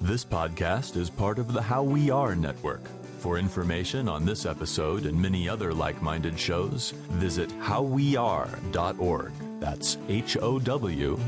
This podcast is part of the How We Are network. For information on this episode and many other like-minded shows, visit howweare.org. That's HOWWEARE.org.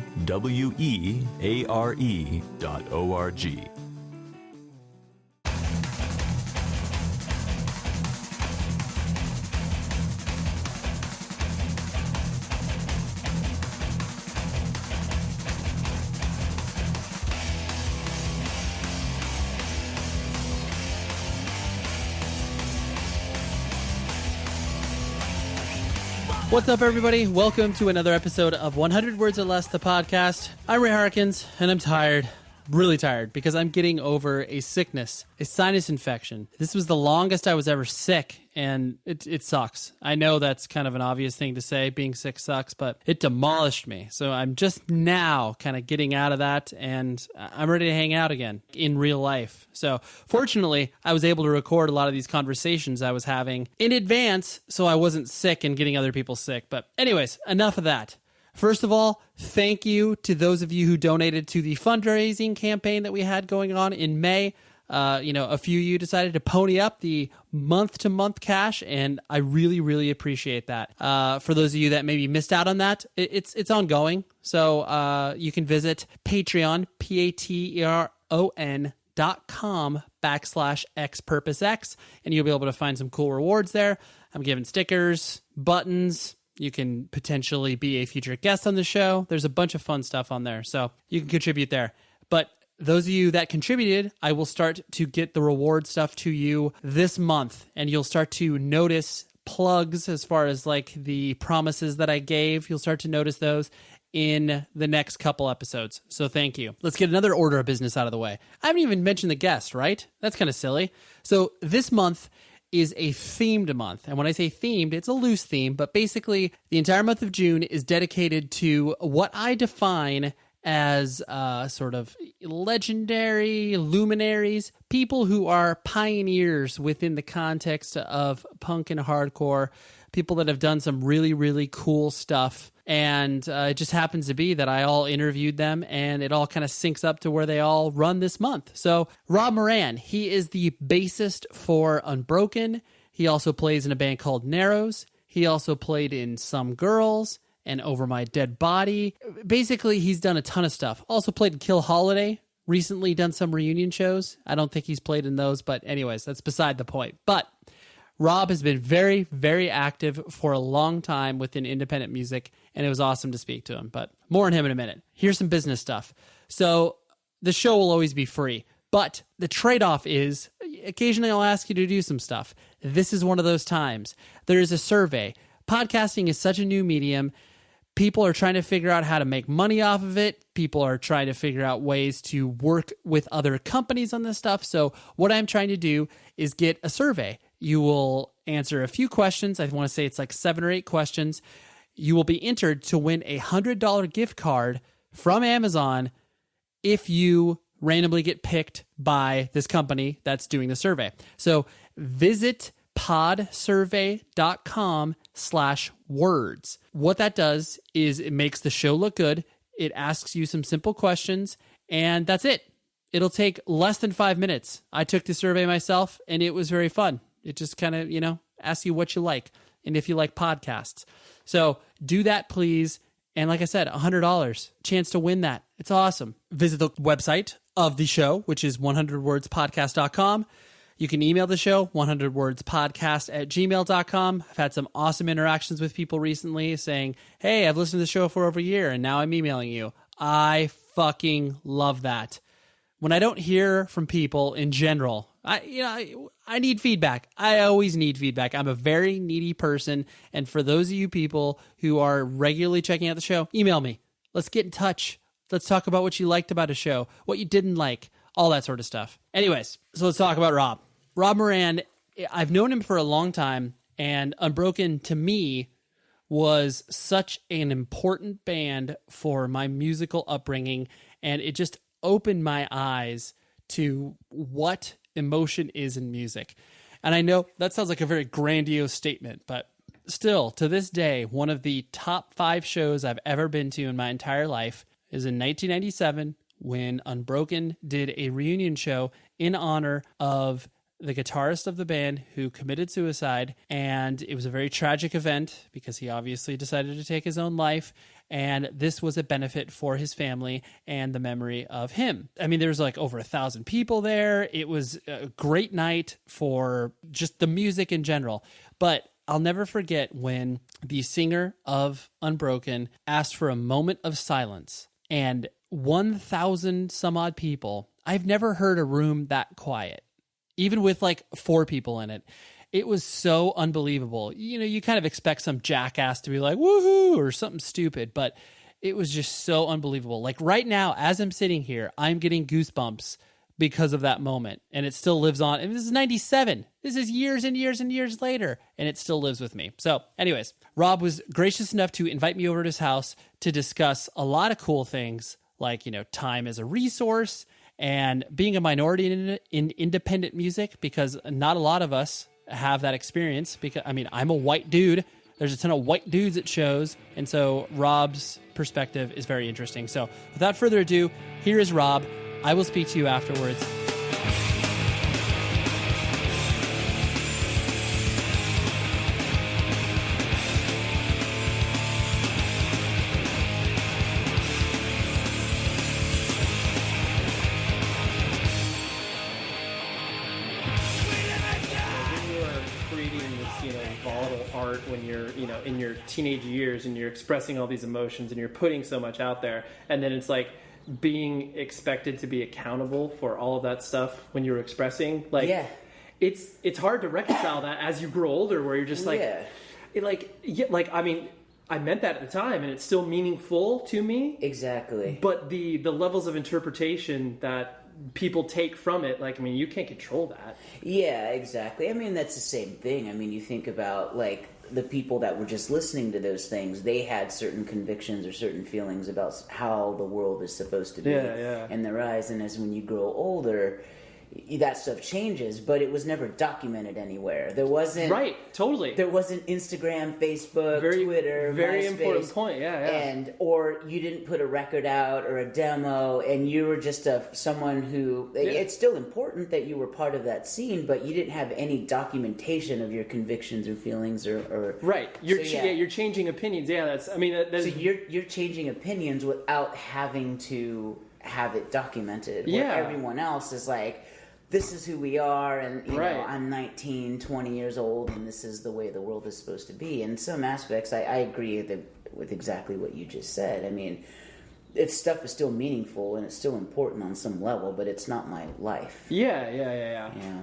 What's up, everybody? Welcome to another episode of 100 Words or Less, the podcast. I'm Ray Harkins, and I'm tired, really tired, because I'm getting over a sickness, a sinus infection. This was the longest I was ever sick, and it sucks. I know that's kind of an obvious thing to say, being sick sucks, but it demolished me. So I'm just now kind of getting out of that, and I'm ready to hang out again in real life. So fortunately, I was able to record a lot of these conversations I was having in advance, so I wasn't sick and getting other people sick. But anyways, enough of that. First of all, thank you to those of you who donated to the fundraising campaign that we had going on in May. A few of you decided to pony up the month-to-month cash, and I really, really appreciate that. For those of you that maybe missed out on that, it's ongoing. So you can visit Patreon, patreon.com/xpurposex, and you'll be able to find some cool rewards there. I'm giving stickers, buttons. You can potentially be a future guest on the show. There's a bunch of fun stuff on there, so you can contribute there. But those of you that contributed, I will start to get the reward stuff to you this month, and you'll start to notice plugs as far as like the promises that I gave. You'll start to notice those in the next couple episodes. So thank you. Let's get another order of business out of the way. I haven't even mentioned the guest, right? That's kind of silly. So this month is a themed month. And when I say themed, it's a loose theme, but basically the entire month of June is dedicated to what I define as sort of legendary luminaries, people who are pioneers within the context of punk and hardcore, people that have done some really, really cool stuff. And it just happens to be that I all interviewed them, and it all kind of syncs up to where they all run this month. So Rob Moran, he is the bassist for Unbroken. He also plays in a band called Narrows. He also played in Some Girls and Over My Dead Body. Basically, he's done a ton of stuff. Also played in Kill Holiday. Recently done some reunion shows. I don't think he's played in those, but anyways, that's beside the point. But Rob has been very, very active for a long time within independent music, and it was awesome to speak to him. But more on him in a minute. Here's some business stuff. So the show will always be free, but the trade-off is occasionally I'll ask you to do some stuff. This is one of those times. There is a survey. Podcasting is such a new medium. People are trying to figure out how to make money off of it. People are trying to figure out ways to work with other companies on this stuff. So what I'm trying to do is get a survey. You will answer a few questions. I want to say it's like 7 or 8 questions. You will be entered to win a $100 gift card from Amazon if you randomly get picked by this company that's doing the survey. So visit podsurvey.com/words. What that does is it makes the show look good. It asks you some simple questions, and that's it. It'll take less than 5 minutes. I took the survey myself, and it was very fun. It just kind of, asks you what you like and if you like podcasts. So do that, please. And like I said, $100, chance to win that. It's awesome. Visit the website of the show, which is 100wordspodcast.com. You can email the show, 100wordspodcast@gmail.com. I've had some awesome interactions with people recently saying, hey, I've listened to the show for over a year and now I'm emailing you. I fucking love that. When I don't hear from people in general, I need feedback. I always need feedback. I'm a very needy person. And for those of you people who are regularly checking out the show, email me. Let's get in touch. Let's talk about what you liked about a show, what you didn't like, all that sort of stuff. Anyways, so let's talk about Rob. Rob Moran, I've known him for a long time, and Unbroken to me was such an important band for my musical upbringing, and it just opened my eyes to what emotion is in music. And I know that sounds like a very grandiose statement, but still, to this day, one of the top 5 shows I've ever been to in my entire life is in 1997 when Unbroken did a reunion show in honor of the guitarist of the band who committed suicide. And it was a very tragic event because he obviously decided to take his own life. And this was a benefit for his family and the memory of him. I mean, there was like over 1,000 people there. It was a great night for just the music in general. But I'll never forget when the singer of Unbroken asked for a moment of silence, and 1,000 some odd people. I've never heard a room that quiet, even with like 4 people in it. It was so unbelievable. You know, you kind of expect some jackass to be like, woohoo, or something stupid, but it was just so unbelievable. Like right now, as I'm sitting here, I'm getting goosebumps because of that moment, and it still lives on. And this is 97. This is years and years and years later, and it still lives with me. So anyways, Rob was gracious enough to invite me over to his house to discuss a lot of cool things, like, you know, time as a resource and being a minority in independent music, because not a lot of us have that experience. Because, I mean, I'm a white dude. There's a ton of white dudes at shows, and so Rob's perspective is very interesting. So without further ado, here is Rob. I will speak to you afterwards. When you're, you know, in your teenage years and you're expressing all these emotions and you're putting so much out there, and then it's like being expected to be accountable for all of that stuff when you're expressing, like, it's hard to reconcile that as you grow older, where you're just like, I mean, I meant that at the time, and it's still meaningful to me. Exactly. But the levels of interpretation that people take from it, like, I mean, you can't control that. Yeah, exactly. I mean, that's the same thing. I mean, you think about, like, the people that were just listening to those things, they had certain convictions or certain feelings about how the world is supposed to be in their eyes. And as when you grow older, that stuff changes, but it was never documented anywhere. There wasn't... Right, totally. There wasn't Instagram, Facebook, Twitter, very MySpace, important point, And, or you didn't put a record out or a demo, and you were just someone who... It's still important that you were part of that scene, but you didn't have any documentation of your convictions or feelings or right. You're changing opinions. Yeah, that's... I mean, that's... So you're changing opinions without having to have it documented. Yeah. Where everyone else is like... This is who we are, and you know, I'm 19, 20 years old, and this is the way the world is supposed to be. In some aspects, I agree with exactly what you just said. I mean, stuff is still meaningful, and it's still important on some level, but it's not my life. Yeah.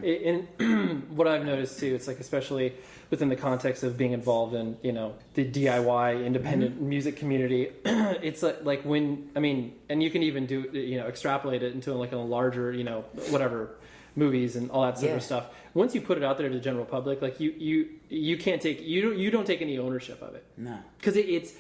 And what I've noticed, too, it's like, especially within the context of being involved in, you know, the DIY independent music community, it's like when, I mean, and you can even do, you know, extrapolate it into like a larger, you know, whatever, movies and all that sort of stuff. Once you put it out there to the general public, like you can't take, you don't take any ownership of it. No. Because it's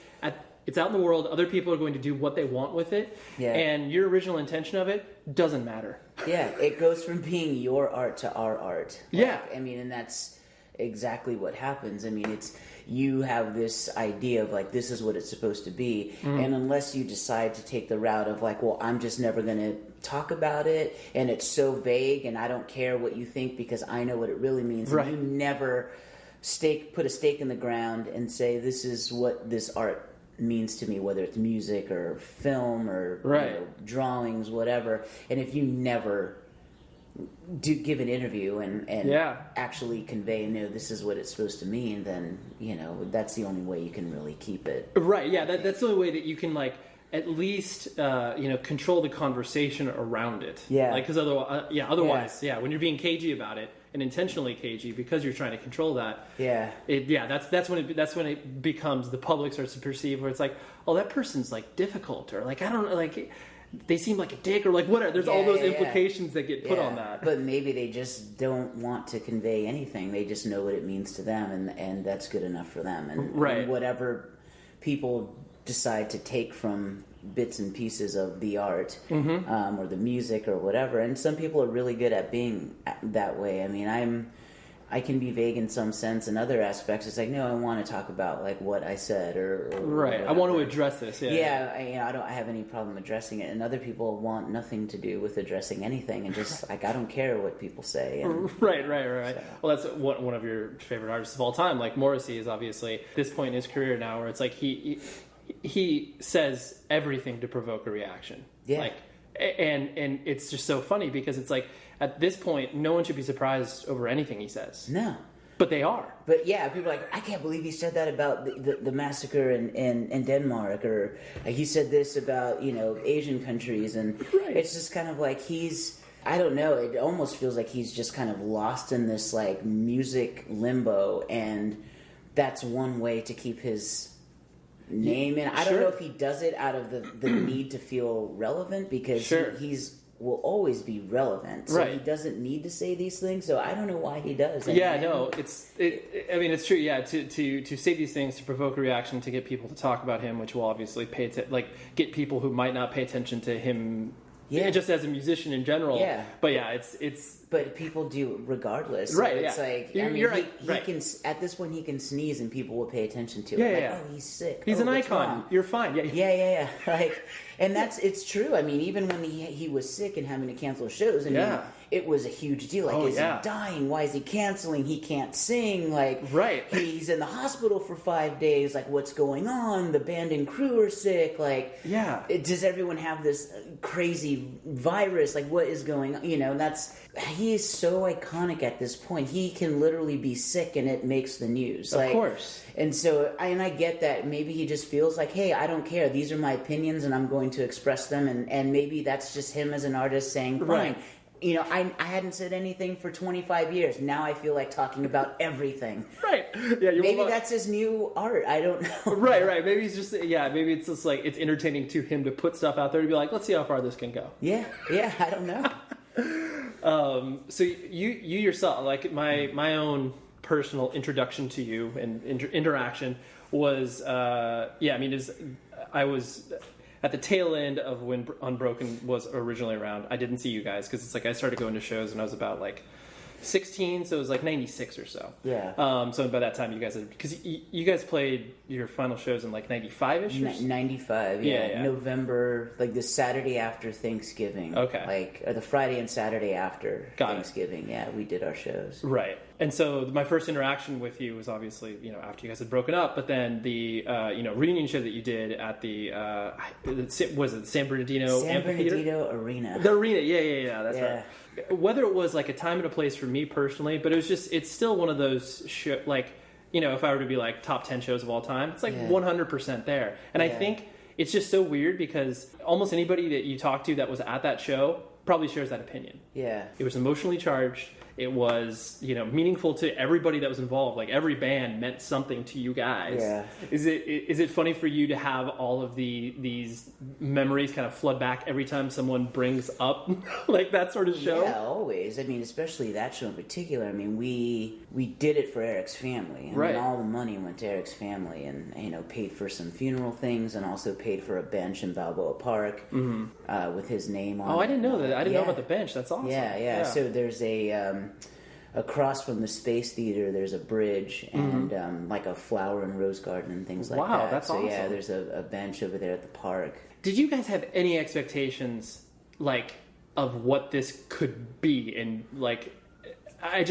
out in the world. Other people are going to do what they want with it. Yeah. And your original intention of it doesn't matter. Yeah. It goes from being your art to our art. Like, I mean, and that's exactly what happens. I mean, you have this idea of like, this is what it's supposed to be. And unless you decide to take the route of like, well, I'm just never going to talk about it, and it's so vague, and I don't care what you think because I know what it really means. Right. And you never put a stake in the ground and say, this is what this art means to me, whether it's music or film or you know, drawings, whatever. And if you never give an interview and actually convey, no, this is what it's supposed to mean, then, you know, that's the only way you can really keep it. Right, yeah, that's the only way that you can, like, at least, you know, control the conversation around it. Yeah. Like, because otherwise, when you're being cagey about it, and intentionally cagey because you're trying to control that. Yeah. That's when it becomes, the public starts to perceive where it's like, oh, that person's like difficult, or like, I don't know, like, they seem like a dick, or like whatever. There's all those implications that get put on that. But maybe they just don't want to convey anything. They just know what it means to them, and that's good enough for them. And whatever people decide to take from bits and pieces of the art or the music or whatever. And some people are really good at being that way. I mean, I can be vague in some sense. In other aspects, it's like, no, I want to talk about like what I said or right. whatever. I want to address this. I don't have any problem addressing it, and other people want nothing to do with addressing anything, and just like I don't care what people say. And, Right. So. Well, that's one of your favorite artists of all time. Like Morrissey is obviously this point in his career now, where it's like he says everything to provoke a reaction. Yeah. Like, and it's just so funny because it's like at this point, no one should be surprised over anything he says. No. But they are. But yeah, people are like, I can't believe he said that about the massacre in Denmark, or he said this about, Asian countries, and it's just kind of like I don't know, it almost feels like he's just kind of lost in this like music limbo, and that's one way to keep his name in. I don't know if he does it out of the need to feel relevant, because he's will always be relevant, so he doesn't need to say these things. So I don't know why he does. It's true. Yeah, to say these things to provoke a reaction, to get people to talk about him, which will obviously get people who might not pay attention to him. Yeah, just as a musician in general. Yeah, but but people do regardless. So right. It's like he can at this point he can sneeze and people will pay attention to it. Oh, he's sick. He's an icon. Wrong? You're fine. Yeah. Like, and it's true. I mean, even when he was sick and having to cancel shows, it was a huge deal. Like, is he dying? Why is he canceling? He can't sing. Like, he's in the hospital for 5 days. Like, what's going on? The band and crew are sick. Like, does everyone have this crazy virus? Like, what is going on? He is so iconic at this point. He can literally be sick and it makes the news. Of course. And so, I get that maybe he just feels like, hey, I don't care. These are my opinions and I'm going to express them. And maybe that's just him as an artist saying, fine. Right. I hadn't said anything for 25 years. Now I feel like talking about everything. Right. Yeah. Maybe that's his new art. I don't know. Right. Maybe he's just, maybe it's just like, it's entertaining to him to put stuff out there to be like, let's see how far this can go. Yeah. I don't know. So you yourself, like my own personal introduction to you and interaction was, I was at the tail end of when Unbroken was originally around. I didn't see you guys because it's like I started going to shows when I was about like 16, so it was like 96 or so. Yeah. So by that time you guys had, because you guys played your final shows in like 95ish. 95. Yeah. November, like the Saturday after Thanksgiving. Okay. Like or the Friday and Saturday after Thanksgiving. Yeah, we did our shows. Right. And so my first interaction with you was obviously, after you guys had broken up, but then the, reunion show that you did at the, was it San Bernardino Amphitheater? San Bernardino Arena. The arena, yeah, that's right. Whether it was like a time and a place for me personally, but it's still one of those, if I were to be like top 10 shows of all time, it's like 100% there. And I think it's just so weird because almost anybody that you talk to that was at that show probably shares that opinion. Yeah. It was emotionally charged. It was, meaningful to everybody that was involved. Like every band meant something to you guys. Yeah. Is it funny for you to have all of these memories kind of flood back every time someone brings up like that sort of show? Yeah, always. I mean, especially that show in particular. I mean, we did it for Eric's family. I mean, all the money went to Eric's family, and paid for some funeral things, and also paid for a bench in Balboa Park with his name on it. Oh, I didn't know that. I didn't know about the bench. That's awesome. Yeah. So there's across from the Space Theater, there's a bridge and like a flower and rose garden and things like that. Wow, that's awesome. So yeah, there's a bench over there at the park. Did you guys have any expectations, like, of what this could be? And like, I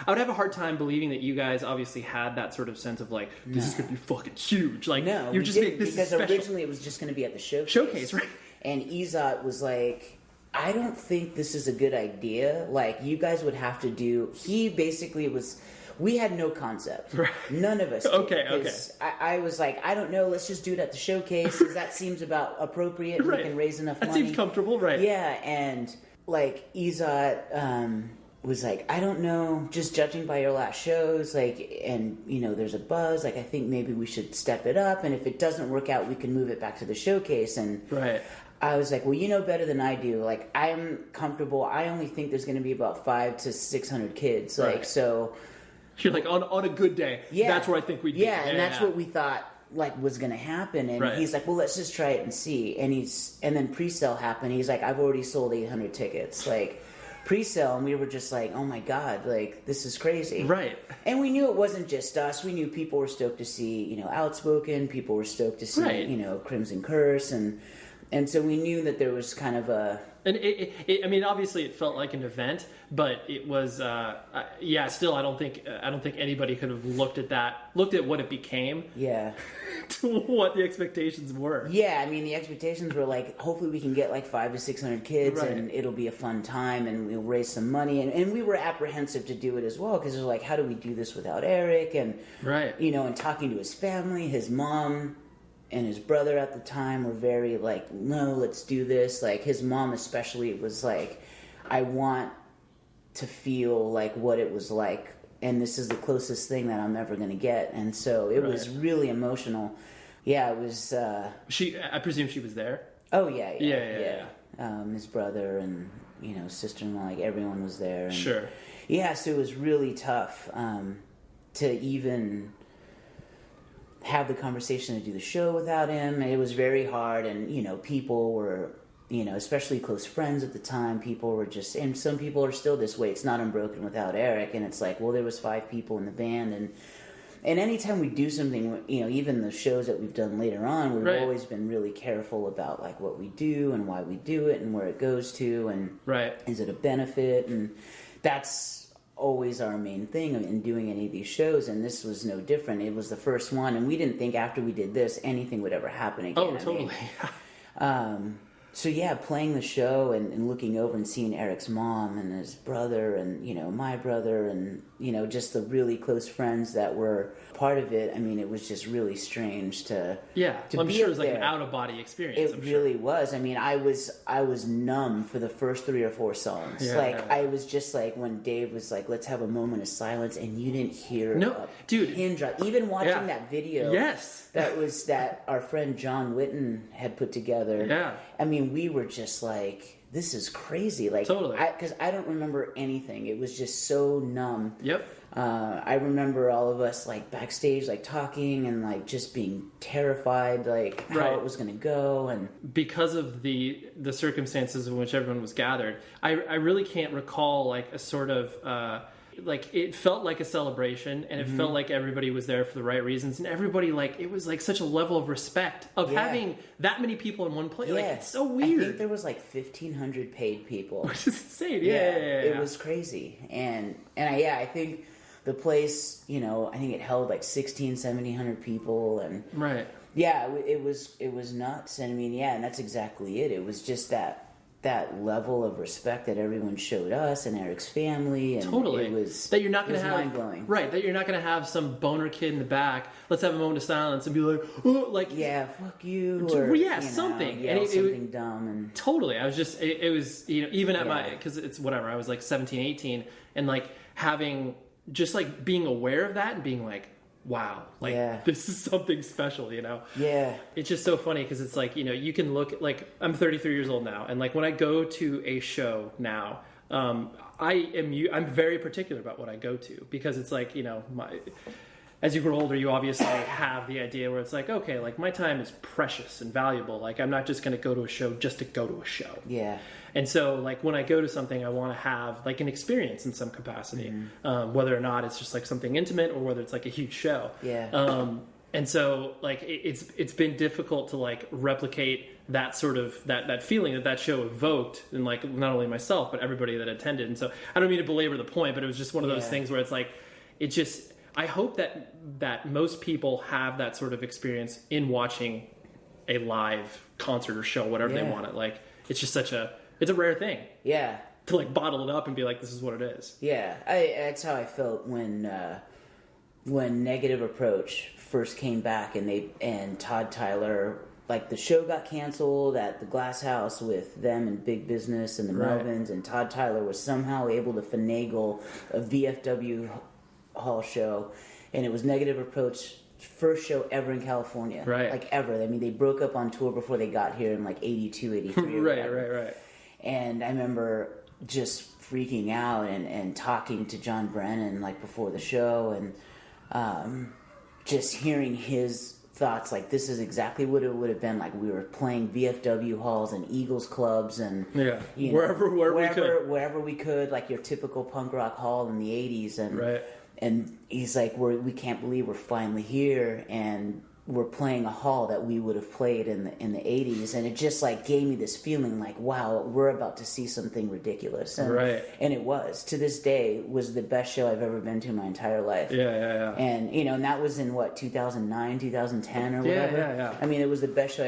would have a hard time believing that you guys obviously had that sort of sense of like, this is going to be fucking huge. Like, no, you're just making this because special. Originally it was just going to be at the showcase, right? And Izat was like, I don't think this is a good idea. Like, you guys would have to do... He basically was... We had no concept. Right. None of us did. Okay. I was like, I don't know, let's just do it at the showcase, because that seems about appropriate, and we can raise enough money. That seems comfortable, right. Yeah, and, like, Izat was like, I don't know, just judging by your last shows, like, and, there's a buzz, like, I think maybe we should step it up, and if it doesn't work out, we can move it back to the showcase, and... Right. I was like, well, you know better than I do. Like, I'm comfortable. I only think there's going to be about 500 to 600 kids. Like, so... You're like, on a good day, that's where I think we'd be. Yeah, and that's what we thought, like, was going to happen. And he's like, well, let's just try it and see. And then pre-sale happened. He's like, I've already sold 800 tickets. Like, pre-sale, and we were just like, oh my God, like, this is crazy. Right. And we knew it wasn't just us. We knew people were stoked to see, you know, Outspoken. People were stoked to see, Right. you know, Crimson Curse. And so we knew that there was kind of a... And I mean, obviously, it felt like an event, but it was, still, I don't think anybody could have looked at what it became, Yeah. to what the expectations were. Yeah, I mean, the expectations were like, hopefully we can get like 500 to 600 kids, Right. and it'll be a fun time, and we'll raise some money. And we were apprehensive to do it as well, because it was like, how do we do this without Eric? And, Right. you know, and talking to his family, his mom and his brother at the time were very like, no, let's do this. Like, his mom especially was like, I want to feel like what it was like, and this is the closest thing that I'm ever going to get. And so it was really emotional. Yeah, it was... I presume she was there? Oh, yeah. Yeah. His brother and, you know, sister-in-law, like, everyone was there. And, Sure. Yeah, so it was really tough to even have the conversation to do the show without him. It was very hard, and, you know, people were, you know, especially close friends at the time, people were just, and some people are still this way, it's not Unbroken without Eric, and it's like, well, there was 5 people in the band, and anytime we do something, you know, even the shows that we've done later on, we've Right. always been really careful about, like, what we do and why we do it and where it goes to, and Right. is it a benefit, and that's always our main thing in doing any of these shows, and this was no different. It was the first one, and we didn't think after we did this anything would ever happen again. Oh, I totally. mean, so yeah, playing the show and looking over and seeing Eric's mom and his brother and, you know, my brother and, you know, just the really close friends that were part of it. I mean, it was just really strange to Yeah. to Well, I'm be sure it up was like an there. out-of-body experience. It I'm really was. I mean, I was numb for the first 3 or 4 songs. Yeah. Like, I was just like, when Dave was like, let's have a moment of silence, and you didn't hear No, a dude. pin drop. Even watching Yeah. that video Yes. that our friend John Witten had put together. Yeah. I mean, we were just like, this is crazy. Like, Totally. Because I don't remember anything. It was just so numb. Sure. Yep. I remember all of us like backstage, like talking and like just being terrified, like how Right. it was going to go. And Because of the circumstances in which everyone was gathered, I really can't recall like a sort of like, it felt like a celebration, and it felt like everybody was there for the right reasons, and everybody, like, it was like such a level of respect of Yeah. having that many people in one place. Like, yeah, it's so I weird. think there was like 1,500 paid people. Which is insane. Yeah. It was crazy. And I think the place, you know, I think it held like 1,700 people, and Right. yeah, it was nuts. And I mean, yeah, and that's exactly it. It was just that level of respect that everyone showed us and Eric's family, and Totally. it was that you're not going to have mind blowing. Right, that you're not going to have some boner kid in the back. Let's have a moment of silence and be like, oh, like, Yeah, fuck you. Yeah, Or, you know, something. yell And it- something dumb. And Totally. I was just, it was, you know, even at my, Yeah. because it's whatever, I was like 17, 18, and like having, just like being aware of that and being like, wow, like Yeah. this is something special, you know? yeah, It's just so funny because it's like, you know, you can look, like, I'm 33 years old now, and like when I go to a show now, I'm very particular about what I go to, because it's like, you know, as you grow older, you obviously have the idea where it's like, okay, like my time is precious and valuable. Like, I'm not just going to go to a show just to go to a show. yeah, And so, like, when I go to something, I want to have, like, an experience in some capacity, whether or not it's just, like, something intimate or whether it's, like, a huge show. yeah. And so, like, it's been difficult to, like, replicate that sort of, that feeling that show evoked in, like, not only myself, but everybody that attended. And so, I don't mean to belabor the point, but it was just one of those Yeah. things where it's, like, it just, I hope that most people have that sort of experience in watching a live concert or show, whatever they Yeah. want it. Like, it's just it's a rare thing Yeah, to like bottle it up and be like, this is what it is. yeah. That's how I felt when Negative Approach first came back, and Todd Tyler, like, the show got canceled at the Glass House with them and Big Business and the Right. Melvins, and Todd Tyler was somehow able to finagle a VFW hall show, and it was Negative Approach first show ever in California, Right. like ever. I mean, they broke up on tour before they got here in like 82, 83 or whatever. Right. And I remember just freaking out and talking to John Brennan like before the show, and just hearing his thoughts like this is exactly what it would have been like. We were playing VFW halls and Eagles clubs and you know, wherever we could, like your typical punk rock hall in the 80s. And he's like, we can't believe we're finally here, and we're playing a hall that we would have played in the 80s, and it just like gave me this feeling like, wow, we're about to see something ridiculous. And, and it was, to this day, was the best show I've ever been to in my entire life. And you know, and that was in what, 2009, 2010 or whatever. I mean, it was the best show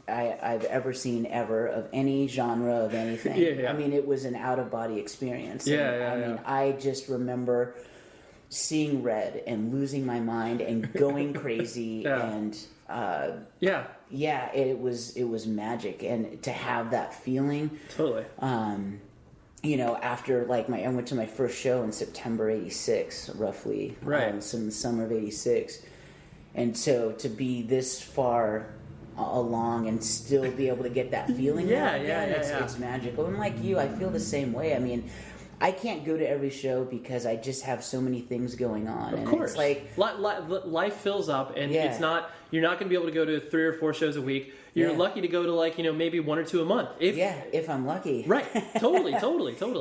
I've ever seen ever, of any genre, of anything. I mean, it was an out of body experience. I mean, I just remember seeing red and losing my mind and going crazy and it was magic, and to have that feeling you know, after like I went to my first show in September 86 roughly, so in the summer of 86, and so to be this far along and still be able to get that feeling it's magical. And like you, I feel the same way. I mean, I can't go to every show because I just have so many things going on. Of course. It's like life fills up, and it's not, you're not going to be able to go to 3 or 4 shows a week. You're lucky to go to like, you know, maybe 1 or 2 a month. If I'm lucky. Right. Totally.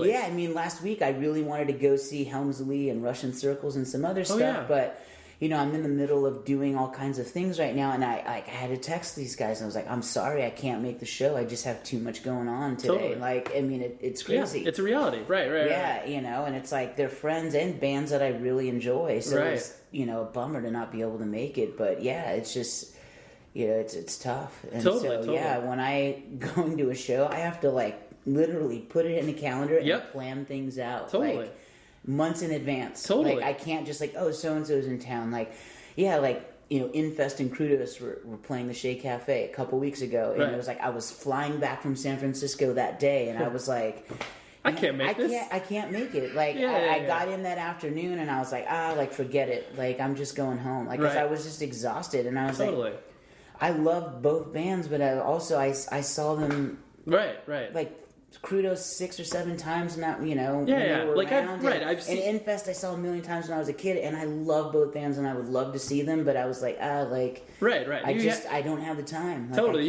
Yeah, I mean, last week I really wanted to go see Helmsley and Russian Circles and some other stuff, but you know, I'm in the middle of doing all kinds of things right now, and I had to text these guys, and I was like, I'm sorry, I can't make the show. I just have too much going on today. Like, I mean, it's crazy. Yeah, it's a reality. Right. You know, and it's like they're friends and bands that I really enjoy, so it's, you know, a bummer to not be able to make it. But yeah, it's just, you know, it's tough. And yeah, when I go into a show, I have to like literally put it in the calendar and plan things out. Like, months in advance. Like, I can't just like, oh, so-and-so's in town. Like, like, you know, Infest and Crudos were playing the Shea Cafe a couple weeks ago. And it was like, I was flying back from San Francisco that day, and I was like, I can't make this. I can't make it. Like, I got in that afternoon, and I was like, like, forget it. Like, I'm just going home. Like, because I was just exhausted, and I was like, I love both bands, but I saw them like Crudos 6 or 7 times, and you know, when they were like around. I've seen Infest I saw a million times when I was a kid, and I love both bands, and I would love to see them, but I was like, like, I don't have the time. Like,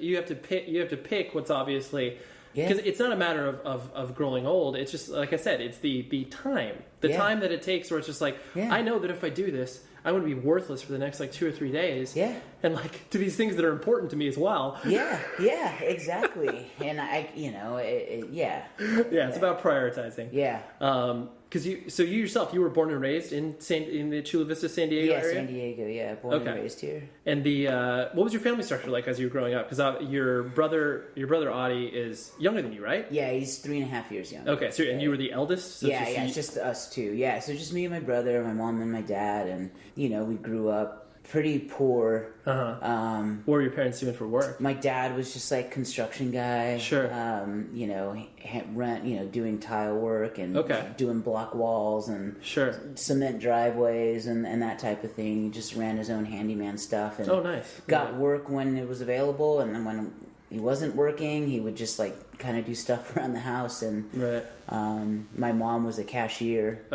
you have to pick what's obviously, because it's not a matter of growing old. It's just, like I said, it's the time time that it takes, where it's just like, I know that if I do this, I'm going to be worthless for the next like 2 or 3 days. And like, to these things that are important to me as well. Exactly. And I, you know, it's about prioritizing. Because you yourself, you were born and raised in the Chula Vista, San Diego area? San Diego, born and raised here. And what was your family structure like as you were growing up? Because your brother Audie is younger than you, right? Yeah, he's 3.5 years younger. Okay, so and you were the eldest? So it's just us two. Yeah, so just me and my brother, my mom and my dad, and you know, we grew up pretty poor. What were your parents doing for work? My dad was just like construction guy. You know, doing tile work and doing block walls and cement driveways and that type of thing. He just ran his own handyman stuff. And got work when it was available, and then when he wasn't working, he would just like kind of do stuff around the house. And my mom was a cashier.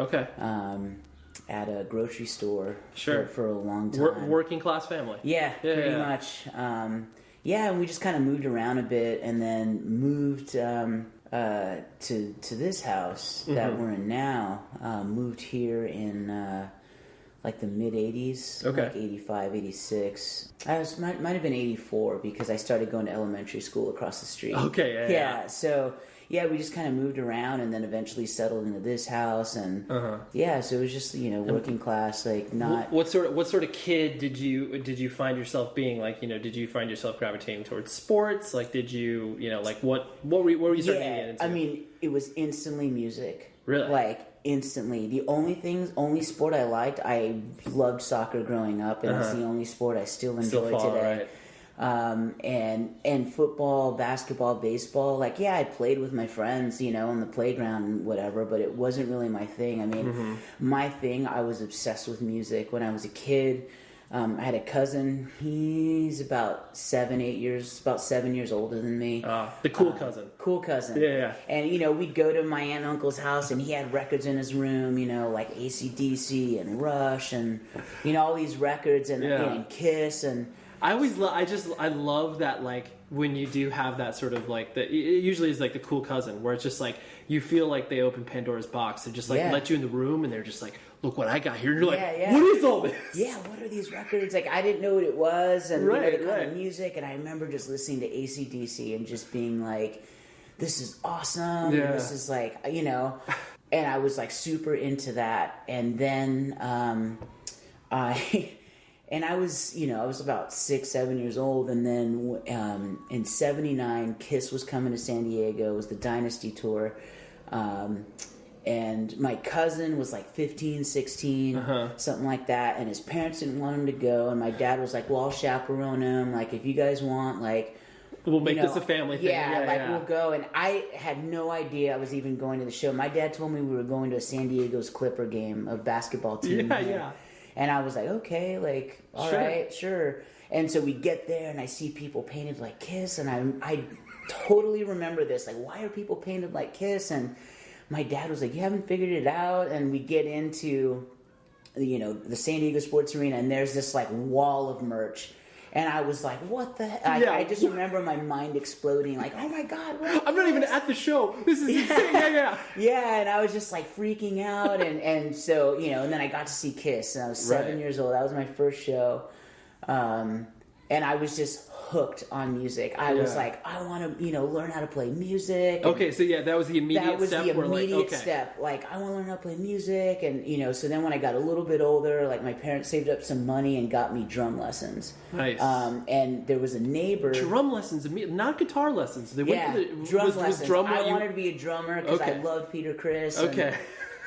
At a grocery store for a long time. Working class family. Pretty much. And we just kind of moved around a bit, and then moved to this house that we're in now. Moved here in like the mid 80s, like 85, 86. Might have been 84 because I started going to elementary school across the street. So we just kind of moved around, and then eventually settled into this house, and so it was just, you know, working class, like not. What sort of kid did you find yourself being? Like, you know, did you find yourself gravitating towards sports? Like, did you, you know, like what were you starting to get into? I mean, it was instantly music. Really? Like, instantly. The only sport I liked, I loved soccer growing up, and it's the only sport I still enjoy today. Right. And football, basketball, baseball, like, I played with my friends, you know, on the playground and whatever, but it wasn't really my thing. I mean, my thing, I was obsessed with music when I was a kid. I had a cousin. He's about 7 years older than me. The cool cousin. Cool cousin. Yeah. And, we'd go to my aunt and uncle's house, and he had records in his room, like AC/DC and Rush and, all these records and Kiss and... I love that, like, when you do have that sort of, like, it usually is, like, the cool cousin, where it's just, like, you feel like they open Pandora's box. They just, like, let you in the room, and they're just, like, look what I got here. And you're like, what is all this? Yeah, what are these records? Like, I didn't know what it was, and the kind of music, and I remember just listening to AC/DC and just being like, this is awesome. Yeah. This is, like, and I was, like, super into that. And then I was about 6-7 years old, and then in '79, Kiss was coming to San Diego. It was the Dynasty tour, and my cousin was like 15, 16, something like that, and his parents didn't want him to go, and my dad was like, well, I'll chaperone him, like, if you guys want, like... We'll make this a family thing. Yeah, we'll go. And I had no idea I was even going to the show. My dad told me we were going to a San Diego's Clipper game, a basketball team. Yeah. And I was like, okay, like, all right, sure. And so we get there, and I see people painted like Kiss, and I totally remember this. Like, why are people painted like Kiss? And my dad was like, you haven't figured it out? And we get into, the San Diego Sports Arena, and there's this, like, wall of merch. And I was like, what the heck? I just remember my mind exploding, like, oh, my God. I'm not even at the show. This is insane. Yeah. Yeah, and I was just, like, freaking out. And so, and then I got to see Kiss. And I was 7 years old. That was my first show. And I was just hooked on music. I was like, I want to, learn how to play music. Okay, so that was the immediate step. That was the immediate step. Like, I want to learn how to play music. And, so then when I got a little bit older, like, my parents saved up some money and got me drum lessons. Nice. And there was a neighbor. Drum lessons, not guitar lessons. They went for the drum lessons. Was drum I wanted to be a drummer because I loved Peter Criss. Okay.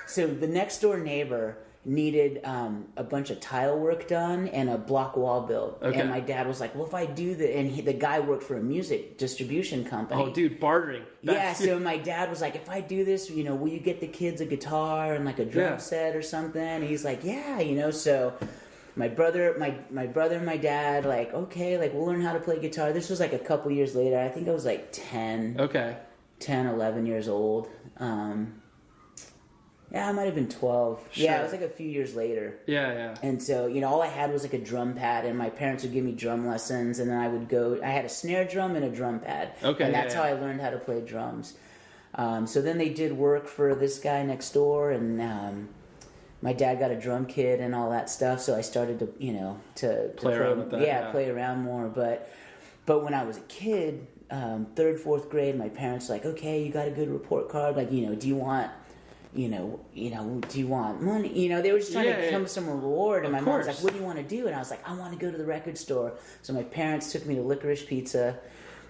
So the next door neighbor needed a bunch of tile work done and a block wall build. Okay. And my dad was like, well, if I do that, and the guy worked for a music distribution company. Oh, dude, bartering. So my dad was like, if I do this, will you get the kids a guitar and like a drum set or something? And he's like, so my brother and my dad, like, okay, like, we'll learn how to play guitar. This was like a couple years later. I think I was like 10. Okay. 10, 11 years old. Yeah, I might have been 12. Sure. Yeah, it was like a few years later. Yeah. And so, all I had was like a drum pad, and my parents would give me drum lessons, and then I had a snare drum and a drum pad. Okay. And that's how I learned how to play drums. So then they did work for this guy next door, and my dad got a drum kit and all that stuff, so I started to, to play around with that. Yeah, play around more. But when I was a kid, 3rd, 4th grade, my parents were like, okay, you got a good report card, like, do you want... do you want money? They were just trying to come with some reward. And my mom was like, what do you want to do? And I was like, I want to go to the record store. So my parents took me to Licorice Pizza.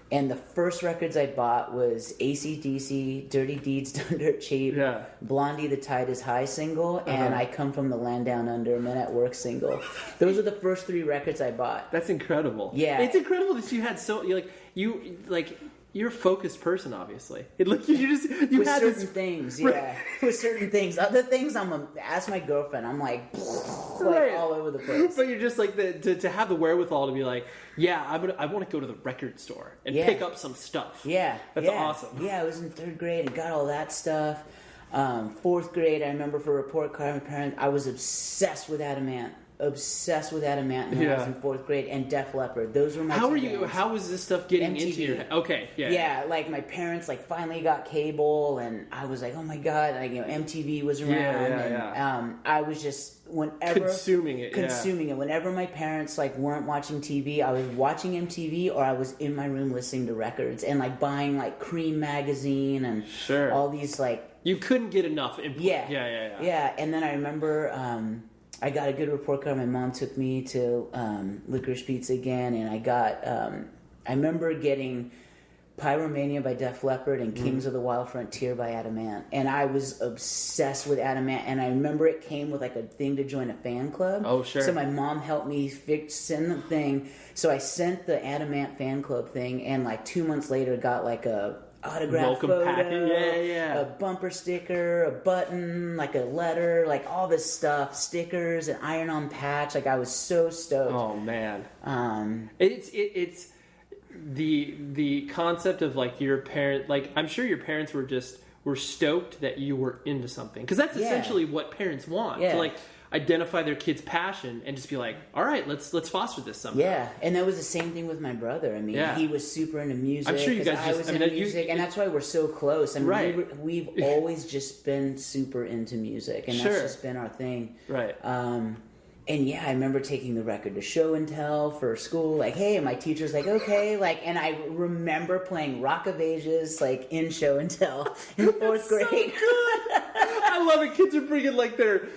And the first records I bought was AC/DC, Dirty Deeds Done Dirt Cheap, Blondie the Tide Is High single, and I Come From the Land Down Under, Men at Work single. Those are the first 3 records I bought. That's incredible. Yeah. It's incredible that you had you're a focused person, obviously. With certain things, with certain things. Other things, ask my girlfriend, I'm like all over the place. But you're just like to have the wherewithal to be like, I want to go to the record store and pick up some stuff. Yeah, that's awesome. Yeah, I was in 3rd grade and got all that stuff. 4th grade, I remember for a report card, my parents, I was obsessed with Adamant. When I was in 4th grade, and Def Leppard. Those were my How was this stuff getting MTV. into your head? Okay, yeah, like my parents finally got cable, and I was like, oh my god, MTV was around, and I was just consuming it. Whenever my parents weren't watching TV, I was watching MTV, or I was in my room listening to records and buying Cream magazine and all these you couldn't get enough input. Yeah. And then I remember. I got a good report card. My mom took me to Licorice Pizza again, and I remember getting Pyromania by Def Leppard and Kings of the Wild Frontier by Adamant. And I was obsessed with Adamant, and I remember it came with a thing to join a fan club. Oh, sure. So my mom helped me send the thing. So I sent the Adamant fan club thing, and 2 months later got a autograph welcome photo, packet. Yeah. a bumper sticker, a button, like a letter, like all this stuff, stickers, an iron-on patch. Like I was so stoked. Oh man. It's the concept of like your parent. Like I'm sure your parents were stoked that you were into something, because that's essentially what parents want, to like identify their kid's passion and just be like, all right, let's foster this somehow. Yeah, and that was the same thing with my brother. I mean, he was super into music. I'm sure you guys I was into music, and that's why we're so close. I mean, we've always just been super into music, and that's just been our thing. Right. And yeah, I remember taking the record to show and tell for school. Like, hey, and my teacher's like, okay, like, and I remember playing Rock of Ages like in show and tell in fourth grade. So good. I love it. Kids are bringing like their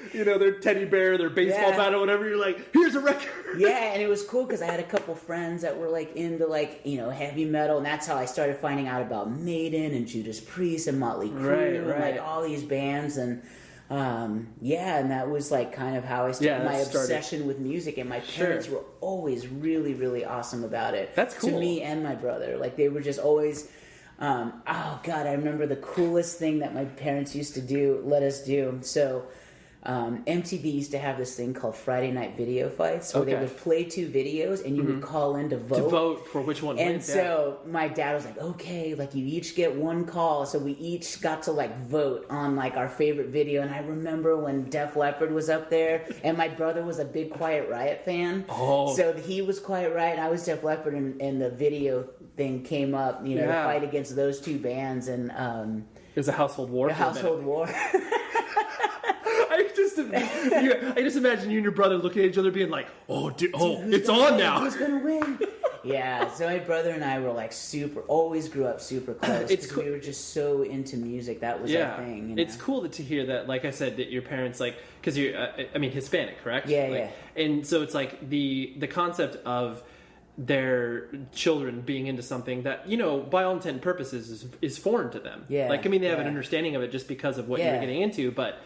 teddy bear, their baseball bat, or whatever. You're like, here's a record. Yeah, and it was cool because I had a couple friends that were like into like heavy metal, and that's how I started finding out about Maiden and Judas Priest and Motley Crue and like all these bands and. And that was like kind of how I started my obsession with music, and my parents were always really, really awesome about it. That's cool. To me and my brother. Like they were just always, oh God, I remember the coolest thing that my parents used to let us do. So, MTV used to have this thing called Friday Night Video Fights, where they would play two videos and you would call in to vote. To vote for which one wins. And so my dad was like, okay, like you each get one call. So we each got to like vote on like our favorite video. And I remember when Def Leppard was up there, and my brother was a big Quiet Riot fan. Oh. So he was Quiet Riot and I was Def Leppard, and the video thing came up, to fight against those two bands. And it was a household war. A household war. I just imagine you and your brother looking at each other being like, it's on now. Who's going to win? Yeah, so my brother and I were like always grew up super close. It's cool. We were just so into music. That was our thing. It's cool to hear that, like I said, that your parents, like, because you're, Hispanic, correct? Yeah. And so it's like the concept of their children being into something that, by all intent and purposes is foreign to them. Yeah. Like, they have an understanding of it just because of what you're getting into, but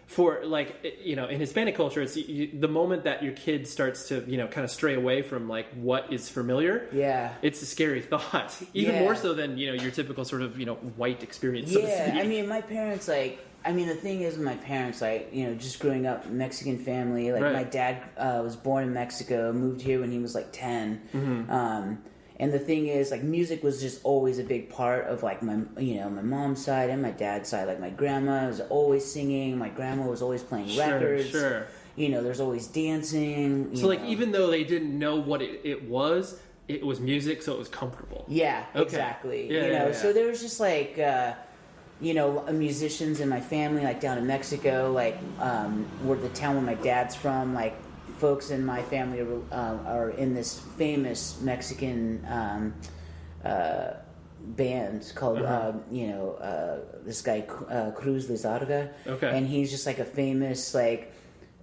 for like, in Hispanic culture, it's the moment that your kid starts to, kind of stray away from like what is familiar. Yeah. It's a scary thought, even more so than, your typical sort of, white experience. Yeah. I mean, my parents, like, the thing is, my parents, like, just growing up Mexican family, like my dad was born in Mexico, moved here when he was like 10. Mm-hmm. And the thing is, like, music was just always a big part of, like, my mom's side and my dad's side. Like, my grandma was always singing. My grandma was always playing records. Sure. There's always dancing. So, like, even though they didn't know what it was music, so it was comfortable. Yeah, okay. Exactly. Yeah. So there was just, like, musicians in my family, like, down in Mexico, like, where the town where my dad's from, like, folks in my family are in this famous Mexican band called this guy Cruz Lizarga, and he's just like a famous like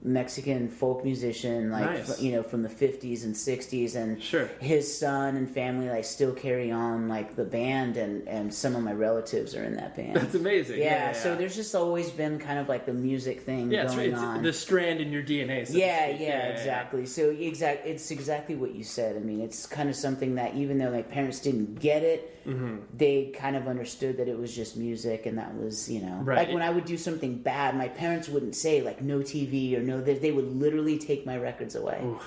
Mexican folk musician, like from the 50s and 60s, and his son and family like still carry on like the band, and some of my relatives are in that band. That's amazing. Yeah, so there's just always been kind of like the music thing going on. The strand in your DNA. So exactly. So it's exactly what you said. I mean, it's kind of something that even though my parents didn't get it, they kind of understood that it was just music, and that was like when I would do something bad, my parents wouldn't say like no TV or no this. They would literally take my records away. Ooh,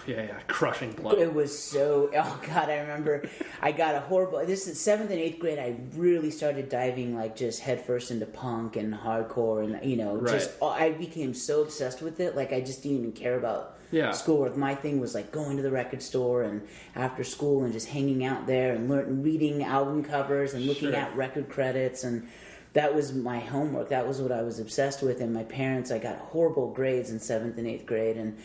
crushing blow. It was so. Oh God, I remember I got a horrible. This is 7th and 8th grade. I really started diving like just headfirst into punk and hardcore, and just I became so obsessed with it. Like I just didn't even care about schoolwork. My thing was like going to the record store and after school and just hanging out there and reading album covers and looking at record credits, and that was my homework. That was what I was obsessed with. And my parents, I got horrible grades in 7th and 8th grade, and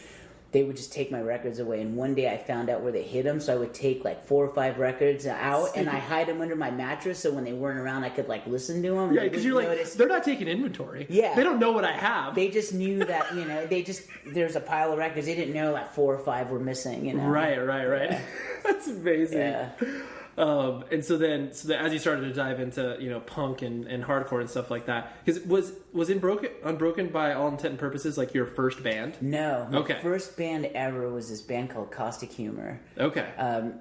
they would just take my records away. And one day I found out where they hid them, so I would take like 4 or 5 records out and I hide them under my mattress, so when they weren't around I could like listen to them. Yeah, because you're like, they're not taking inventory. Yeah. They don't know what I have. They just knew that, there's a pile of records. They didn't know that 4 or 5 were missing, Right. That's amazing. Yeah. And so then as you started to dive into, you know, punk and hardcore and stuff like that, because was Unbroken by all intent and purposes like your first band? No. My Okay. first band ever was this band called Caustic Humor. Okay.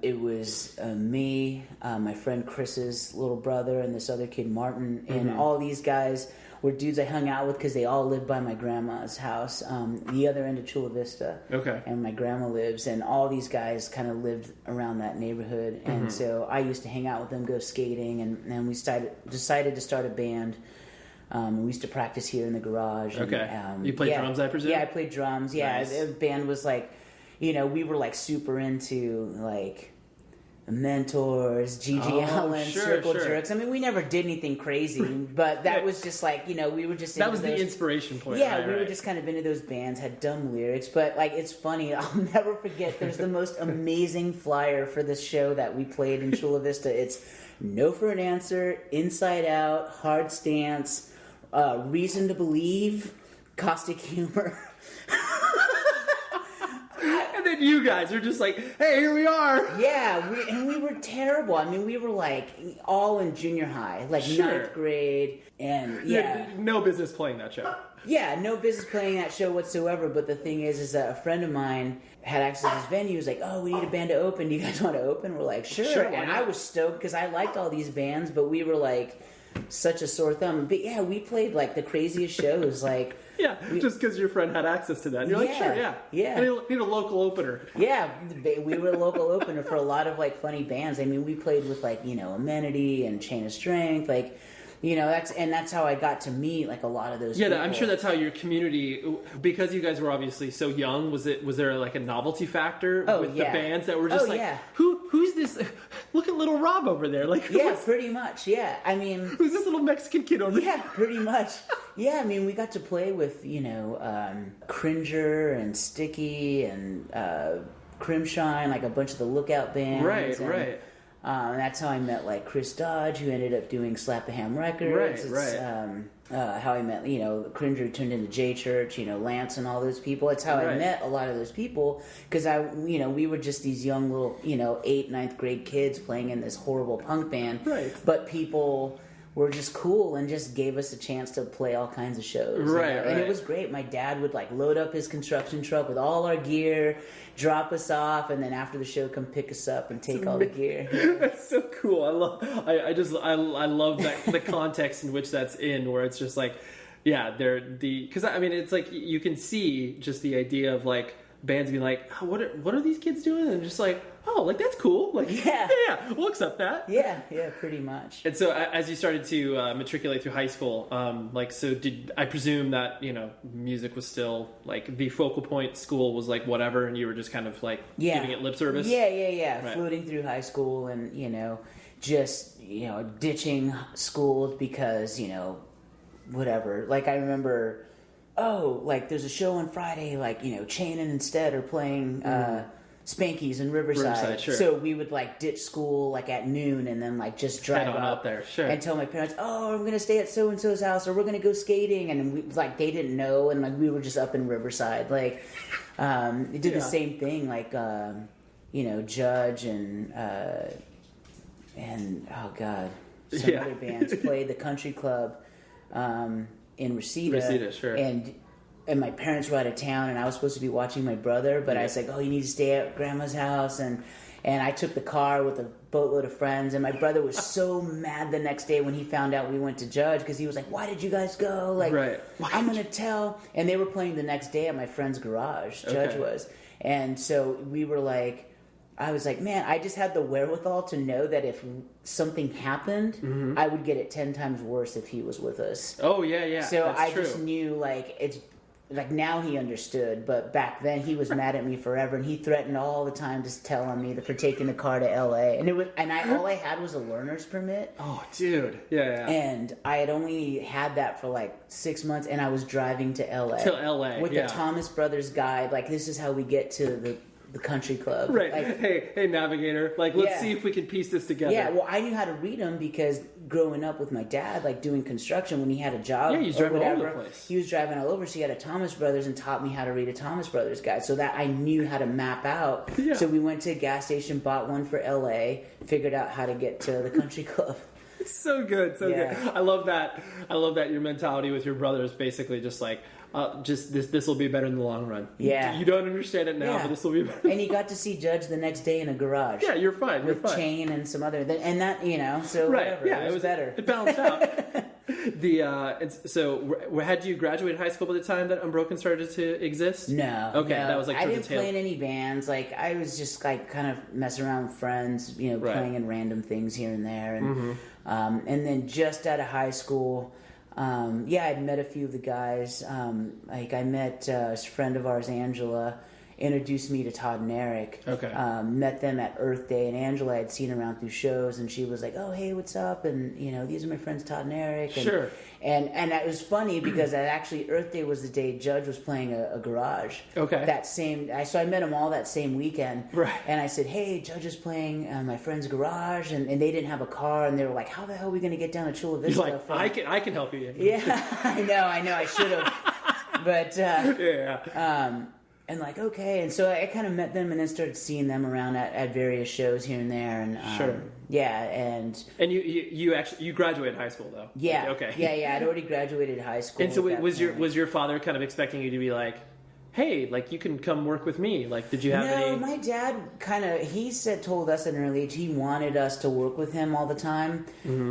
It was me, my friend Chris's little brother, and this other kid, Martin, and all these guys were dudes I hung out with because they all lived by my grandma's house, the other end of Chula Vista. Okay. And my grandma lives, and all these guys kind of lived around that neighborhood. And so I used to hang out with them, go skating, and we decided to start a band. We used to practice here in the garage. Okay. And, You played drums, I presume? Yeah, I played drums. Yeah, Nice. the band was like, you know, we were like super into like Mentors, Gigi Allen, Circle Jerks. I mean, we never did anything crazy, but that was just like, you know, we were just That into was the those, inspiration point. yeah, right, we were right. just kind of into those bands, had dumb lyrics, but like it's funny. I'll never forget. There's the most amazing flyer for this show that we played in Chula Vista. It's No for an Answer, Inside Out, Hard Stance, Reason to Believe, Caustic Humor. And then you guys are just like, hey, here we are. Yeah, we were terrible. I mean, we were like all in junior high, like Sure. ninth grade, and You yeah. had no business playing that show. Yeah, no business playing that show whatsoever. But the thing is that a friend of mine had access to this venue. He was like, "Oh, we need a band to open. Do you guys want to open?" We're like, "Sure." Sure, why And not? I was stoked because I liked all these bands, but we were like such a sore thumb. But yeah, we played like the craziest shows. Like, Yeah, just because your friend had access to that. And you're like, Yeah, sure, yeah. yeah. I need a local opener. yeah, we were a local opener for a lot of like funny bands. I mean, we played with like, you know, Amenity and Chain of Strength, like. You know, that's how I got to meet like a lot of those. Yeah, people. I'm sure that's how your community, because you guys were obviously so young. Was there like a novelty factor with yeah. the bands that were just Oh, like, yeah. who's this? Look at little Rob over there. Like, Yeah, pretty much. Yeah, I mean, who's this little Mexican kid over there? yeah, pretty much. Yeah, I mean, we got to play with, you know, Cringer and Sticky and Crimshine, like a bunch of the Lookout bands. Right, and, right. And that's how I met like Chris Dodge, who ended up doing Slap a Ham Records. Right. How I met, you know, Cringer turned into J Church, you know, Lance and all those people. It's how I Right. met a lot of those people because we were just these young little, you know, 8th, 9th grade kids playing in this horrible punk band. Right. But people were just cool and just gave us a chance to play all kinds of shows. Right, you know? And right. it was great. My dad would like load up his construction truck with all our gear, drop us off, and then after the show come pick us up and take all the gear. That's so cool. I love that the context in which that's in, where it's just like, yeah, because I mean, it's like you can see just the idea of like bands being like, oh, what are these kids doing? And just like, oh, like that's cool. Like, Yeah. yeah, we'll accept that. Yeah, pretty much. And so, as you started to matriculate through high school, did I presume that, you know, music was still like the focal point? School was like whatever, and you were just kind of like giving it lip service. Yeah. Right. Floating through high school and, you know, just, you know, ditching school because, you know, whatever. Like, I remember, like, there's a show on Friday, like, you know, Chainin' instead are playing Spanky's in Riverside. Sure. So we would, like, ditch school, like, at noon and then, like, just drive Head on up there, sure. and tell my parents, I'm going to stay at so-and-so's house or we're going to go skating. And, we, like, they didn't know. And, like, we were just up in Riverside. Like, they did the same thing, like, you know, Judge and oh god, some Yeah. other bands played the country club in Reseda. Reseda, sure. And my parents were out of town, and I was supposed to be watching my brother, but I was like, you need to stay at grandma's house, and I took the car with a boatload of friends, and my brother was so mad the next day when he found out we went to Judge, because he was like, why did you guys go? Like, Right. I'm going to tell. And they were playing the next day at my friend's garage, Judge Okay. was. And so we were like, I was like, man, I just had the wherewithal to know that if something happened, I would get it 10 times worse if he was with us. Oh yeah. So that's I true. just knew, like, it's like now he understood, but back then he was mad at me forever, and he threatened all the time to tell on me for taking the car to L.A. And all I had was a learner's permit. Oh, dude. Yeah. And I had only had that for like 6 months, and I was driving to LA. To LA, with yeah. the Thomas Brothers guide. Like, this is how we get to the the country club. Right. Like, Hey, navigator. Like, let's Yeah. see if we can piece this together. yeah, well, I knew how to read them because growing up with my dad, like doing construction, when he had a job, Yeah, he was or driving all over whatever, the place. he was driving all over. So he had a Thomas Brothers and taught me how to read a Thomas Brothers guide, so that I knew how to map out. Yeah. So we went to a gas station, bought one for LA, figured out how to get to the country club. It's so good, so Yeah. good. I love that. I love that your mentality with your brother is basically just like, just this will be better in the long run. Yeah. You don't understand it now, Yeah. but this will be better. And he got to see Judge the next day in a garage. Yeah, you're fine. You're with fine. Chain and some other, and that, you know, so Right. whatever. Yeah, it was better. It balanced out. Had you graduated high school by the time that Unbroken started to exist? No. Okay, no. that was like I towards didn't the tail. play in any bands. Like I was just like kind of messing around with friends, you know, Right. playing in random things here and there, and then just out of high school. I'd met a few of the guys. Like I met a friend of ours, Angela, introduced me to Todd and Eric. Okay. Met them at Earth Day, and Angela I had seen around through shows, and she was like, "Oh, hey, what's up?" And you know, these are my friends Todd and Eric. And, Sure. And it was funny because actually Earth Day was the day Judge was playing a garage. Okay. So I met them all that same weekend. Right. And I said, "Hey, Judge is playing my friend's garage," and they didn't have a car, and they were like, "How the hell are we going to get down to Chula Vista?" You're like, I can help you. Yeah, I know, I should have, but Yeah. and like okay, and so I kind of met them, and then started seeing them around at various shows here and there, and Sure. yeah, and You graduated high school though. yeah, Like, okay. yeah, I'd already graduated high school. And so at that was point. your father kind of expecting you to be like, hey, like you can come work with me? Like, did you have No, any? my dad told us at an early age he wanted us to work with him all the time,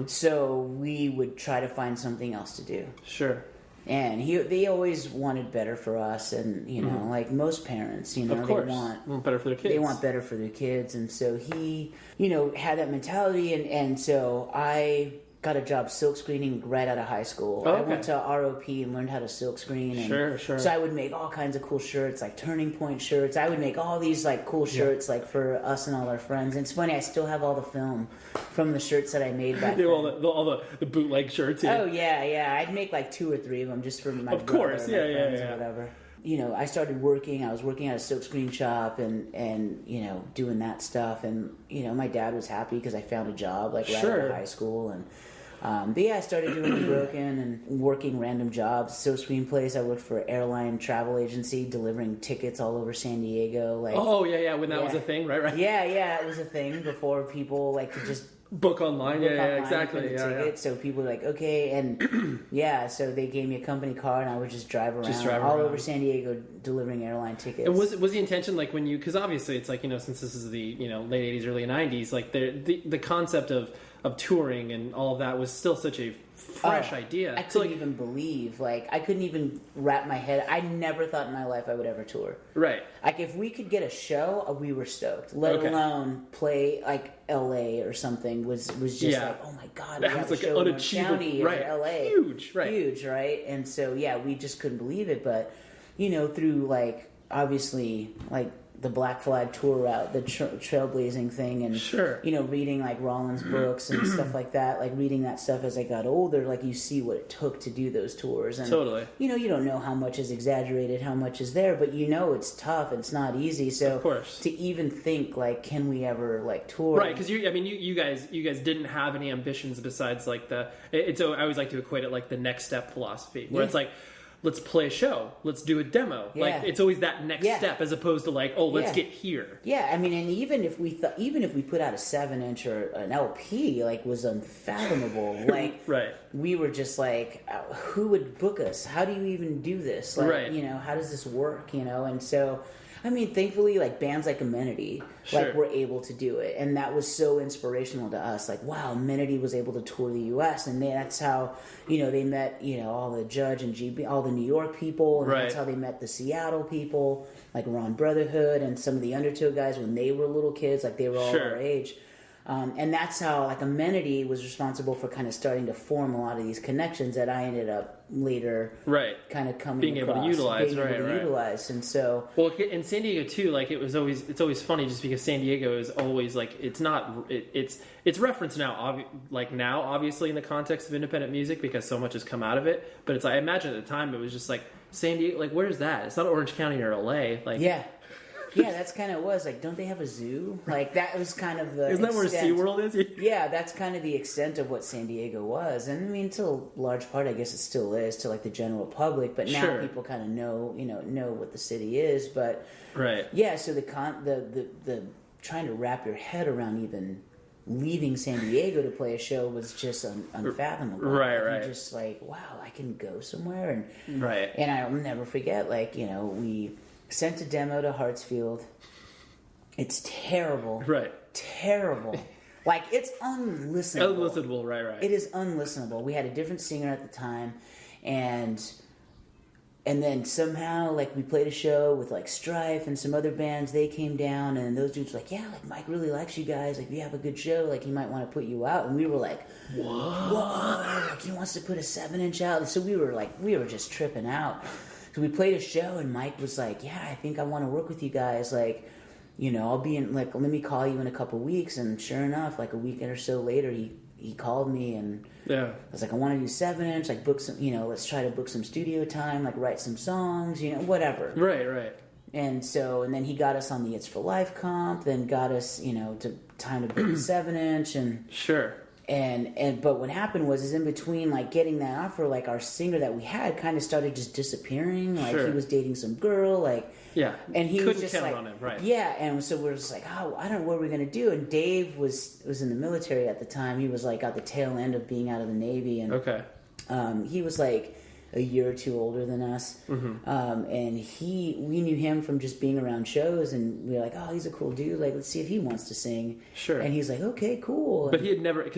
so we would try to find something else to do. Sure. And they always wanted better for us, and you know, like most parents, you know, Of course. they want better for their kids. they want better for their kids, and so he, you know, had that mentality, and so I got a job silk screening right out of high school. Oh, I okay. went to ROP and learned how to silk screen. And Sure. So I would make all kinds of cool shirts, like Turning Point shirts. I would make all these like cool shirts, like for us and all our friends. And it's funny, I still have all the film from the shirts that I made back You then. know, all the bootleg shirts. Here. Oh yeah. I'd make like 2 or 3 of them just for my Of brother course, and my yeah, friends yeah. or whatever. You know, I started working. I was working at a silk screen shop and you know doing that stuff. And you know, my dad was happy because I found a job like right out Sure. of high school. And but yeah, I started doing Unbroken and working random jobs. Silk screen place. I worked for an airline travel agency delivering tickets all over San Diego. Like Oh yeah. When that was Yeah. a thing, right? yeah, it was a thing before people like could just Book online. book Yeah, online, exactly. print a Yeah, ticket. So people were like, okay, and yeah, so they gave me a company car, and I would just drive around drive all around. over San Diego delivering airline tickets. And was the intention like when you, because obviously it's like, you know, since this is the, you know, late 80s early 90s, like the concept of touring and all of that was still such a fresh idea. I So, couldn't like, even believe, like, I couldn't even wrap my head. I never thought in my life I would ever tour. right. Like, if we could get a show, we were stoked. Let Okay. alone play, like, L.A. or something was just Yeah. like, oh my God, That we have was a like show in Orange unachievable, County right. or L.A. Huge, right. And so, yeah, we just couldn't believe it. But, you know, through, like, obviously, like, the Black Flag tour route, the trailblazing thing, and Sure. you know, reading like Rollins books and stuff like that, like reading that stuff as I got older, like you see what it took to do those tours, and Totally. you know, you don't know how much is exaggerated, how much is there, but you know it's tough, it's not easy. So Of course. to even think like, can we ever like tour? Right, because you guys didn't have any ambitions besides like I always like to equate it like the next step philosophy, where Yeah. it's like, let's play a show, let's do a demo. Yeah. Like it's always that next Yeah. step as opposed to like, oh, let's Yeah. get here. Yeah, I mean, and even if we put out a 7-inch or an LP, like was unfathomable. Like, Right. we were just like, who would book us? How do you even do this? Like, Right. you know, how does this work? You know, and so, I mean, thankfully, like bands like Amenity, like Sure. were able to do it, and that was so inspirational to us. Like, wow, Amenity was able to tour the U.S., and that's how, you know, they met, you know, all the Judge and GB, all the New York people, and Right. that's how they met the Seattle people, like Ron Brotherhood and some of the Undertow guys when they were little kids, like they were all Sure. our age. And that's how, like, Amenity was responsible for kind of starting to form a lot of these connections that I ended up later Right. kind of coming Being able to across, utilize, being able right, to right. utilize. And so, Well, in San Diego too, like it's always funny just because San Diego is always like it's referenced now, now obviously in the context of independent music because so much has come out of it. But it's like I imagine at the time it was just like San Diego, like where's that? It's not Orange County or LA, like yeah. Yeah, that's kind of was like, don't they have a zoo? Like that was kind of the Isn't that where SeaWorld is? Yeah, that's kind of the extent of what San Diego was, and I mean, to a large part, I guess it still is to like the general public. But now Sure. people kind of know what the city is. But Right. yeah, so the trying to wrap your head around even leaving San Diego to play a show was just unfathomable. Right, You're right. just like, wow, I can go somewhere, and Right. and I'll never forget. Like, we sent a demo to Hartsfield. It's terrible. Right. Terrible. Like, it's unlistenable. Unlistenable, right. It is unlistenable. We had a different singer at the time, and then somehow, like, we played a show with, like, Strife and some other bands. They came down, and those dudes were like, yeah, like, Mike really likes you guys. Like, if you have a good show, like, he might want to put you out. And we were like, what? Like, he wants to put a 7-inch out. So we were just tripping out. So we played a show, and Mike was like, yeah, I think I want to work with you guys. Like, I'll be in, like, let me call you in a couple weeks. And sure enough, like, a week or so later, he called me, and Yeah. I was like, I want to do 7-inch, like, book some, let's try to book some studio time, like, write some songs, whatever. Right. And then he got us on the It's for Life comp, then got us, to time to book a 7-inch, and Sure. but what happened was in between, like, getting that offer, like, our singer that we had kind of started just disappearing. Like, Sure. he was dating some girl, like, Yeah. and he couldn't was just count like, on him, right? yeah, and so we're just like, oh, I don't know what we're gonna do. And Dave was in the military at the time. He was like at the tail end of being out of the Navy, and Okay. he was like a year or two older than us, and we knew him from just being around shows, and we were like, oh, he's a cool dude. Like, let's see if he wants to sing. Sure. And he's like, okay, cool. But And he had never.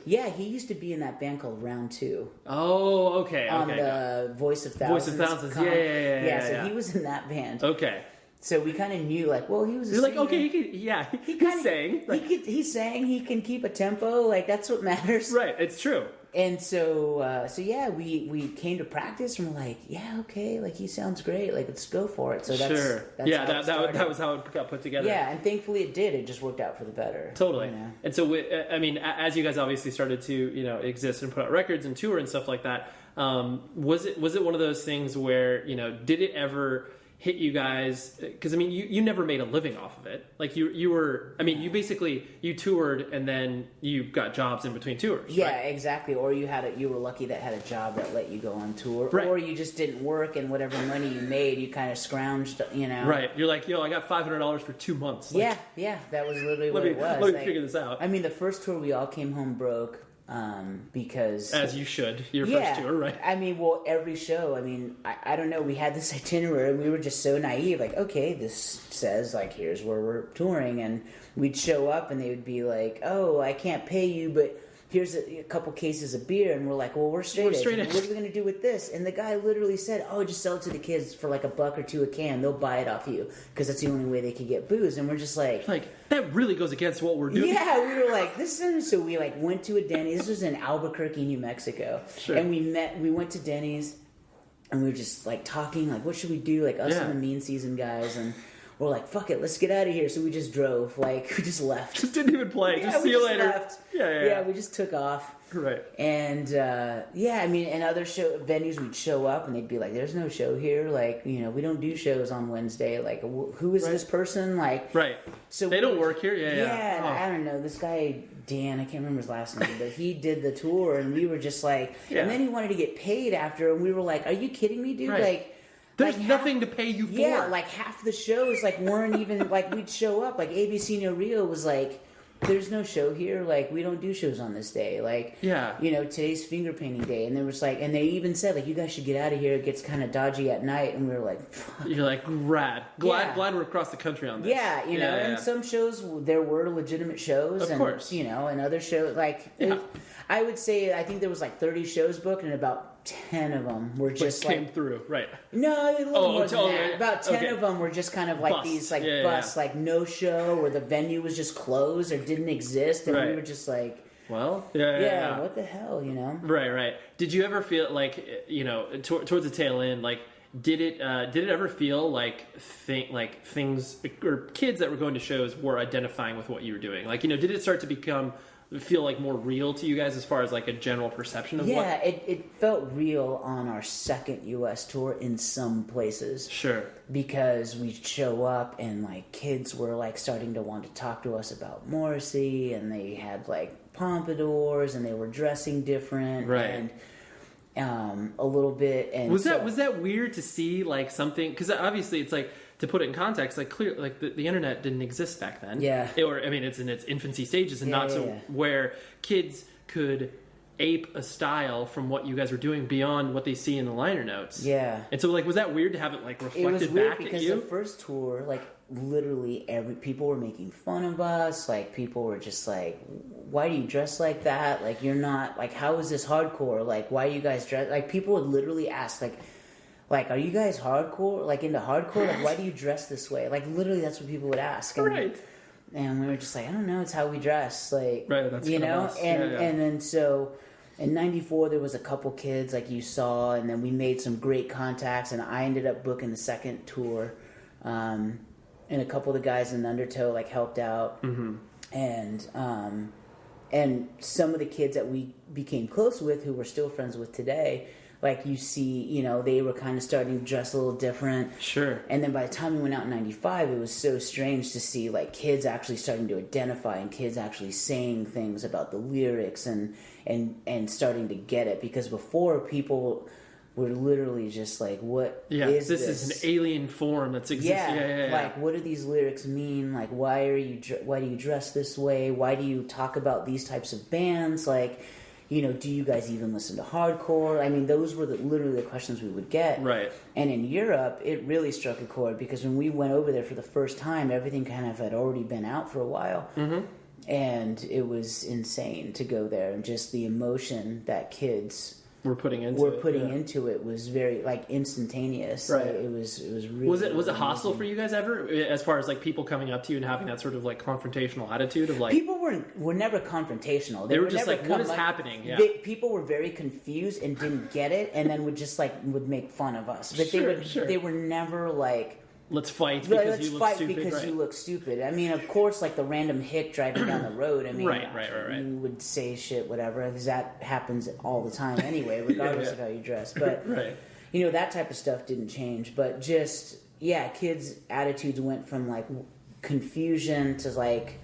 yeah, he used to be in that band called Round 2 Oh, okay. on Okay. the Voice of Thousands. Voice of Thousands. comp. Yeah. So he was in that band. Okay. So we kind of knew, like, well, he was. You're like, singer. okay, he sang. Like, He sang. He can keep a tempo. Like, that's what matters. right. It's true. And so yeah, we came to practice, and we're like, yeah, okay, like, he sounds great. Like, let's go for it. So that's Sure. That's Yeah. how it started. That was how it got put together. Yeah, and thankfully it did. It just worked out for the better. Totally. And so, I mean, as you guys obviously started to, exist and put out records and tour and stuff like that, was it one of those things where, did it ever hit you guys? Because, I mean, you never made a living off of it. Like, you were, I mean, you toured and then you got jobs in between tours. Yeah, right? exactly. Or you were lucky that had a job that let you go on tour, Right. or you just didn't work, and whatever money you made, you kind of scrounged, Right. You're like, I got $500 for 2 months. Like, yeah, that was literally what it was. Let me figure this out. I mean, the first tour we all came home broke, because As you should. Your first tour, right? I mean, well, every show. I mean, I don't know. We had this itinerary, and we were just so naive. Like, okay, this says, like, here's where we're touring, and we'd show up, and they would be like, oh, I can't pay you, but here's a couple cases of beer, and we're like, well, we're straight edge. What are we going to do with this? And the guy literally said, oh, just sell it to the kids for like $1 or $2 a can. They'll buy it off you, because that's the only way they could get booze. And we're just like, that really goes against what we're doing. yeah, we were like, this is. So we like went to a Denny's. This was in Albuquerque, New Mexico. Sure. And we went to Denny's, and we were just like talking, like, what should we do? Like, us and the Mean Season guys, and we're like, fuck it, let's get out of here. So we just drove. Like, we just left. Just didn't even play. Yeah, just we see you just later. left. Yeah. We just took off. Right. And I mean, in other venues, we'd show up, and they'd be like, "There's no show here. Like, we don't do shows on Wednesday. Like, who is this person? Like, right. So they don't work here. Yeah. And I don't know, this guy Dan, I can't remember his last name, but he did the tour, and we were just like, and then he wanted to get paid after, and we were like, "Are you kidding me, dude? Right. Like." There's nothing to pay you for. Yeah, like half the shows like weren't even like we'd show up. Like ABC No Rio was like, there's no show here. Like, we don't do shows on this day. Like, today's finger painting day. And there was like, and they even said like, you guys should get out of here. It gets kind of dodgy at night. And we were like, fuck. You're like, rad. Glad we're across the country on this. Yeah, and some shows, there were legitimate shows. Of course. And other shows, like, I would say, I think there was like 30 shows booked, and about 10 of them were just came through, right? No, a little more than that. About 10 okay. of them were just kind of like Busts. these like busts, like no show, or the venue was just closed or didn't exist, and we were just like, well, what the hell, Right. Did you ever feel like, towards the tail end, like, did it ever feel like things or kids that were going to shows were identifying with what you were doing? Like, did it start to become feel like more real to you guys as far as like a general perception of Yeah, it felt real on our second U.S. tour in some places. Sure. Because we'd show up and like kids were like starting to want to talk to us about Morrissey, and they had like pompadours and they were dressing different. Right. And a little bit. And was that weird to see like something? Because obviously it's like, to put it in context, like clear, like the internet didn't exist back then. Yeah. It's in its infancy stages, and where kids could ape a style from what you guys were doing beyond what they see in the liner notes. Yeah. And so like, was that weird to have it like reflected it was weird back at because you? the first tour, like literally people were making fun of us. Like people were just like, why do you dress like that? Like you're not, like how is this hardcore? Like why do you guys dress? Like people would literally ask like, are you guys hardcore? Like into hardcore? Like why do you dress this way? Like literally that's what people would ask. And, right. And we were just like, I don't know, it's how we dress. Like, right, that's you know? us. And then so in 94 there was a couple kids like you saw, and then we made some great contacts, and I ended up booking the second tour. And a couple of the guys in Undertow like helped out. Mm-hmm. And some of the kids that we became close with, who we're still friends with today, like you see, you know, they were kind of starting to dress a little different. Sure. And then by the time we went out in 95, it was so strange to see like kids actually starting to identify, and kids actually saying things about the lyrics and starting to get it. Because before, people were literally just like, what is this? This is an alien form that's existing. Yeah. Like, what do these lyrics mean? Like, why do you dress this way? Why do you talk about these types of bands? Like, you know, do you guys even listen to hardcore? I mean, those were literally the questions we would get. Right. And in Europe, it really struck a chord, because when we went over there for the first time, everything kind of had already been out for a while. Mm-hmm. And it was insane to go there, and just the emotion that kids were putting into it was very like instantaneous. Right. Like, it was really. Was it hostile for you guys ever, as far as like people coming up to you and having that sort of like confrontational attitude of like, people were never confrontational. They were just like, what is happening? Yeah. People were very confused and didn't get it, and then would make fun of us. But they were never like, let's fight because you look stupid. I mean, of course, like the random hick driving down the road. I mean, right. You would say shit, whatever, because that happens all the time anyway, regardless of how you dress. But right. You know, that type of stuff didn't change. But just kids' attitudes went from like confusion to like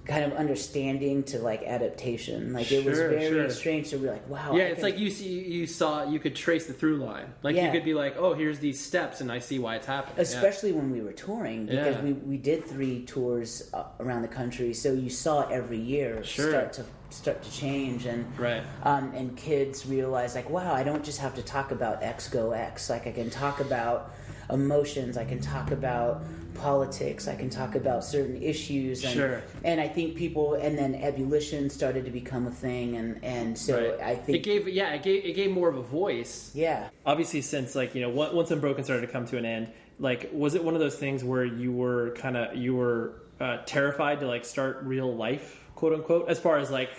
kind of understanding to like adaptation. Like it was very strange to be like, wow. Yeah, it's like you could trace the through line. Like you could be like, oh, here's these steps, and I see why it's happening. Especially when we were touring, because we did 3 tours around the country, so you saw every year start to change, and and kids realize like, wow, I don't just have to talk about X go X. Like I can talk about emotions, I can talk about politics, I can talk about certain issues, and I think people, and then ebullition started to become a thing, and so I think it gave more of a voice. Yeah, obviously, since like, you know, once Unbroken started to come to an end, like, was it one of those things where you were terrified to like start real life, quote unquote, as far as like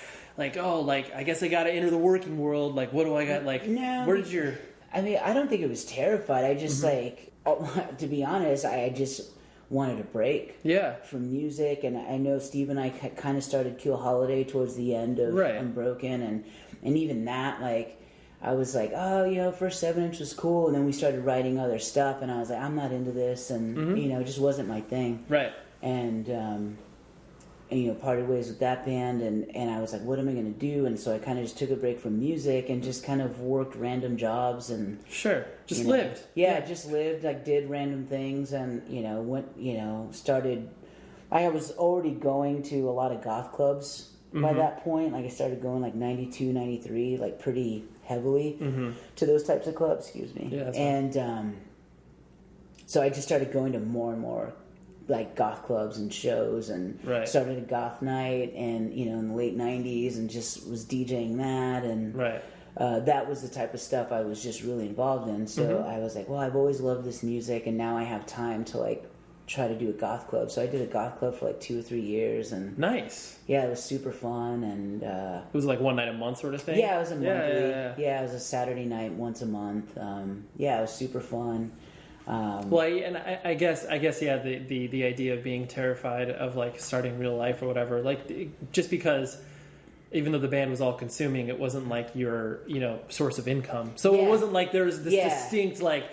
oh, like I guess I got to enter the working world, like what do I got, like no, where did your I mean, I don't think it was terrified. I just like, to be honest, I just wanted a break from music. And I know Steve and I kind of started Kill Holiday towards the end of Unbroken, and even that, like, I was like, oh, you know, first 7-inch was cool, and then we started writing other stuff, and I was like, I'm not into this, and you know, it just wasn't my thing. Right. And you know, parted ways with that band, and I was like, what am I going to do? And so I kind of just took a break from music and just kind of worked random jobs and just lived. Just lived, like did random things, and you know, started. I was already going to a lot of goth clubs by that point. Like I started going like 92, 93, like pretty heavily to those types of clubs. Excuse me. Yeah, that's and so I just started going to more and more like goth clubs and shows, and started a goth night, and you know, in the late 90s, and just was DJing that, and that was the type of stuff I was just really involved in. So I was like, well, I've always loved this music, and now I have time to like try to do a goth club. So I did a goth club for like 2 or 3 years, and nice. Yeah, it was super fun, and it was like one night a month sort of thing. Yeah, it was a monthly. Yeah, it was a Saturday night once a month. Yeah, it was super fun. I guess the idea of being terrified of like starting real life or whatever, like just because even though the band was all consuming, it wasn't like your, source of income. So Yeah. it wasn't like there's this Yeah. distinct, like,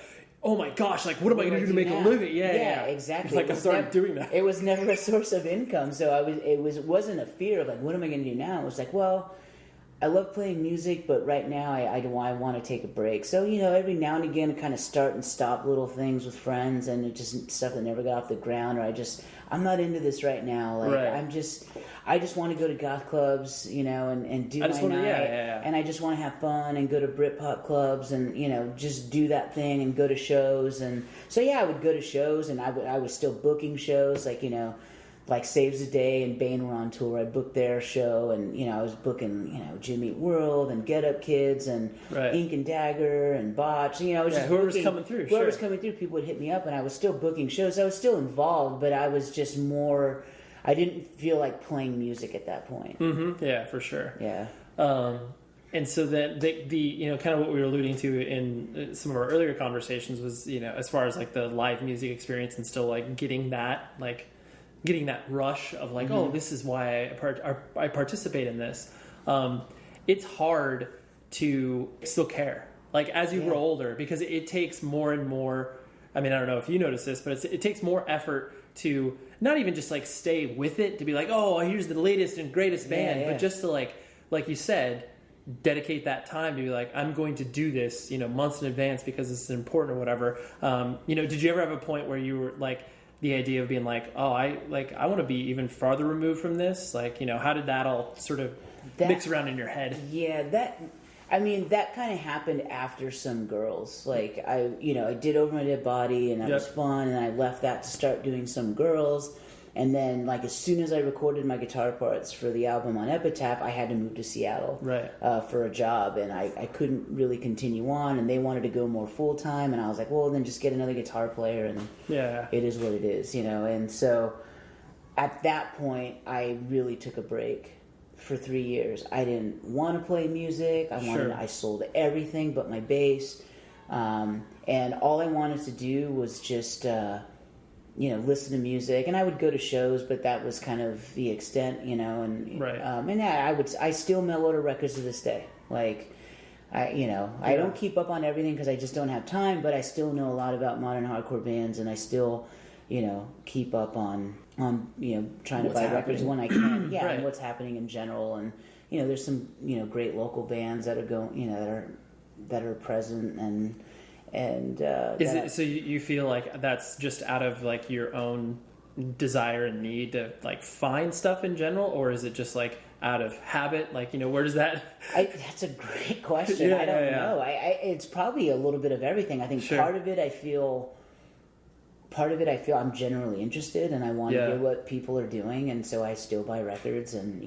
oh my gosh, like, what am I going to do to make a now? living? Yeah, exactly. It's like I started doing that. It was never a source of income, so it wasn't a fear of like, what am I going to do now? It was like, well, I love playing music, but right now I want to take a break. So, every now and again I kind of start and stop little things with friends, and it just stuff that never got off the ground, or I'm not into this right now. Like, Right. I just want to go to goth clubs, and do my night. And I just want to have fun and go to Britpop clubs and, just do that thing and go to shows. And so, yeah, I would go to shows, and I was still booking shows, like Saves the Day and Bane were on tour. I booked their show, and I was booking Jimmy Eat World and Get Up Kids and Right. Ink and Dagger and Botch. I was just whoever's booking, coming through. Whoever's Sure. coming through, people would hit me up, and I was still booking shows. I was still involved, but I was just more. I didn't feel like playing music at that point. Mm-hmm. Yeah, for sure. Yeah. And so then the kind of what we were alluding to in some of our earlier conversations was, as far as like the live music experience and still like getting that rush of like, oh, this is why I participate in this. It's hard to still care, like as you grow older, because it takes more and more. I mean, I don't know if you notice this, but it takes more effort to not even just like stay with it, to be like, oh, here's the latest and greatest band, but just to like you said, dedicate that time to be like, I'm going to do this, months in advance because it's important or whatever. Did you ever have a point where you were like, the idea of being like, oh, I want to be even farther removed from this? Like, how did that all sort of mix around in your head? Yeah, that kind of happened after Some Girls. Like, I did Over My Dead Body, and that was fun, and I left that to start doing Some Girls. And then, like, as soon as I recorded my guitar parts for the album on Epitaph, I had to move to Seattle for a job, and I couldn't really continue on, and they wanted to go more full-time, and I was like, well, then just get another guitar player, and it is what it is, And so, at that point, I really took a break for 3 years. I didn't want to play music. I sold everything but my bass, and all I wanted to do was just... listen to music, and I would go to shows, but that was kind of the extent, I still mail order records to this day. Like, I don't keep up on everything because I just don't have time, but I still know a lot about modern hardcore bands, and I still, keep up on trying to buy records when I can, and what's happening in general, and there's some great local bands that are going, that are present and. So you feel like that's just out of like your own desire and need to like find stuff in general, or is it just like out of habit? Like, where does that? That's a great question. I don't know. It's probably a little bit of everything. I think part of it I feel I'm generally interested, and I want to hear what people are doing, and so I still buy records, and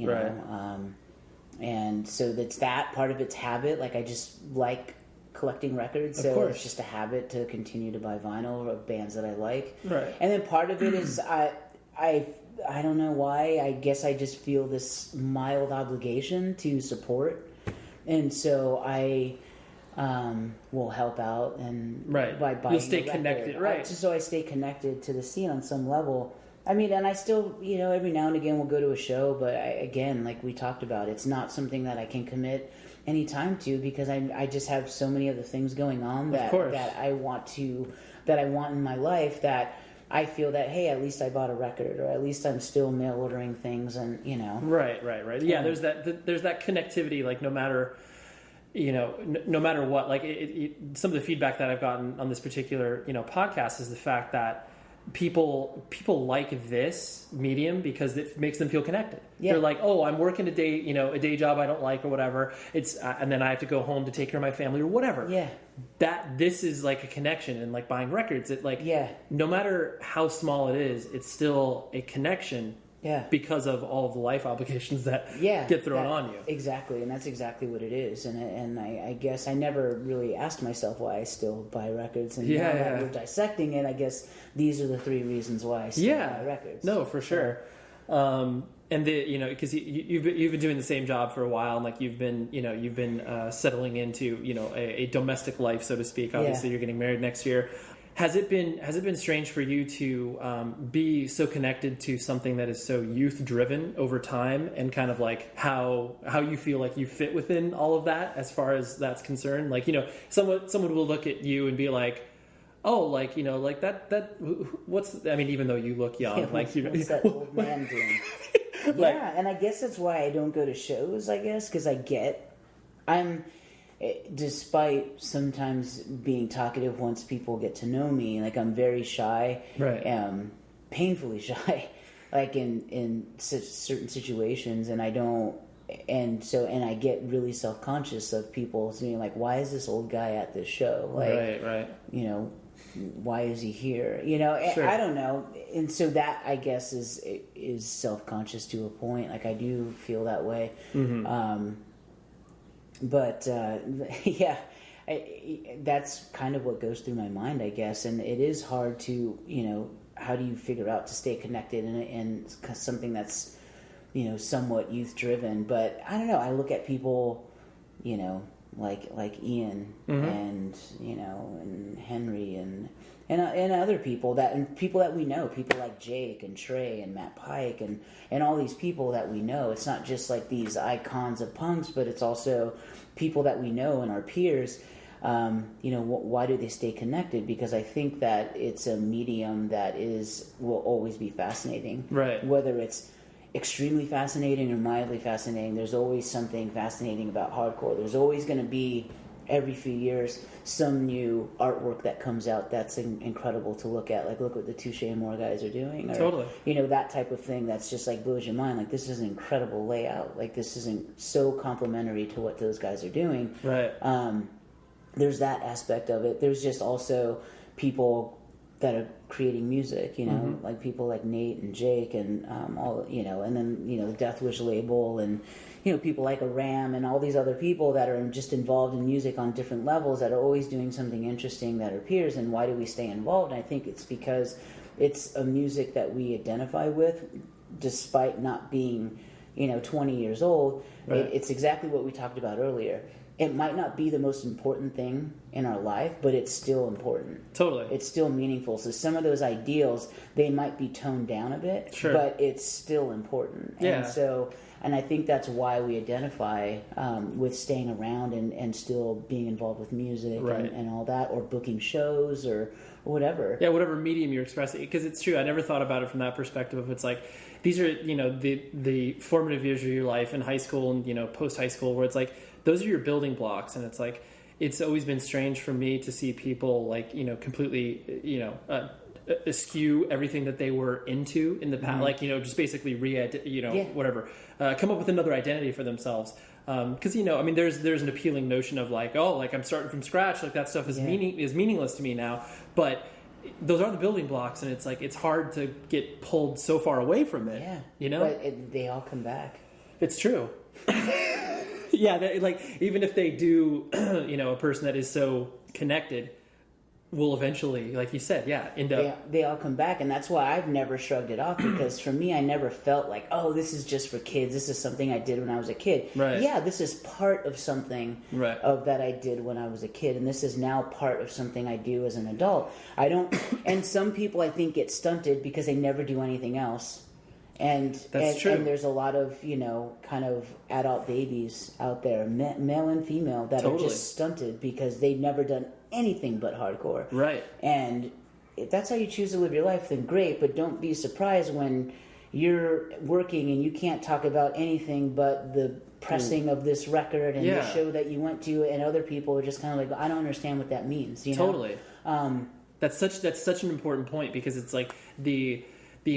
and so that's that. Part of it's habit. Like, I just like collecting records, so it's just a habit to continue to buy vinyl of bands that I like. Right. And then part of it is I don't know why. I guess I just feel this mild obligation to support, and so I will help out and by buying. You'll stay connected, right? So I stay connected to the scene on some level. I mean, and I still, every now and again we'll go to a show, but again, like we talked about, it's not something that I can commit any time to because I just have so many other things going on that I want in my life that I feel that, hey, at least I bought a record, or at least I'm still mail ordering things, and Right. Yeah, there's that connectivity, like no matter what. Like some of the feedback that I've gotten on this particular podcast is the fact that people like this medium because it makes them feel connected. They're like, oh, I'm working a day job I don't like or whatever. It's and then I have to go home to take care of my family or whatever. That this is like a connection, and like buying records, it like no matter how small it is, it's still a connection. Because of all of the life obligations that get thrown on you. Exactly, and that's exactly what it is. And I guess I never really asked myself why I still buy records. And now that we're dissecting it, I guess these are the three reasons why I still buy records. No, for sure. And because you've been doing the same job for a while, and like you've been settling into a domestic life, so to speak. Obviously, you're getting married next year. Has it been strange for you to be so connected to something that is so youth driven over time, and kind of like how you feel like you fit within all of that as far as that's concerned? Like, someone will look at you and be like, oh, like, like that what's, I mean, even though you look young, like, what's that old man doing? Yeah, and I guess that's why I don't go to shows, I guess, because despite sometimes being talkative once people get to know me, like, I'm very shy, right? Painfully shy, like in certain situations, and I get really self-conscious of people saying, like, why is this old guy at this show? Like, right. Why is he here? Sure. I don't know. And so that, I guess, is self-conscious to a point. Like, I do feel that way. Mm-hmm. But yeah, that's kind of what goes through my mind, I guess. And it is hard to, how do you figure out to stay connected in something that's, somewhat youth driven? But I don't know. I look at people, like Ian, mm-hmm. and and Henry and other people that we know, people like Jake and Trey and Matt Pike and all these people that we know. It's not just like these icons of punks, but it's also people that we know and our peers. Why do they stay connected? Because I think that it's a medium that will always be fascinating, right? Whether it's extremely fascinating or mildly fascinating, there's always something fascinating about hardcore. There's always going to be, every few years, some new artwork that comes out that's incredible to look at. Like, look what the Touche Amore guys are doing. Or, totally. That type of thing that's just like blows your mind. Like, this is an incredible layout. Like, this isn't so complementary to what those guys are doing. Right. There's that aspect of it. There's just also people that are creating music, mm-hmm. like people like Nate and Jake and all, and then, the Death Wish label and, people like a Ram and all these other people that are just involved in music on different levels that are always doing something interesting that are peers. And why do we stay involved? And I think it's because it's a music that we identify with, despite not being, 20 years old. Right. It's exactly what we talked about earlier. It might not be the most important thing in our life, but it's still important. Totally. It's still meaningful. So some of those ideals, they might be toned down a bit, sure. but it's still important. Yeah. And I think that's why we identify with staying around and still being involved with music, right. and all that, or booking shows or whatever. Yeah, whatever medium you're expressing. Because it's true, I never thought about it from that perspective of, it's like, these are, the formative years of your life in high school and, post-high school, where it's like, those are your building blocks. And it's like, it's always been strange for me to see people like, completely, eschew everything that they were into in the past, mm-hmm. like, just basically whatever, come up with another identity for themselves. Because there's an appealing notion of like, oh, like I'm starting from scratch, like that stuff is meaningless to me now. But those are the building blocks, and it's like it's hard to get pulled so far away from it. Yeah, but they all come back. It's true. Yeah, like even if they do, a person that is so connected will eventually, like you said, end up. They all come back, and that's why I've never shrugged it off, because for me, I never felt like, oh, this is just for kids. This is something I did when I was a kid. Right. Yeah, this is part of something right. of that I did when I was a kid, and this is now part of something I do as an adult. I don't, and some people I think get stunted because they never do anything else. And that's true. And there's a lot of, kind of adult babies out there, male and female, that are just stunted because they've never done anything but hardcore. Right. And if that's how you choose to live your life, then great, but don't be surprised when you're working and you can't talk about anything but the pressing of this record and the show that you went to, and other people are just kind of like, I don't understand what that means. Totally. That's such an important point, because it's like the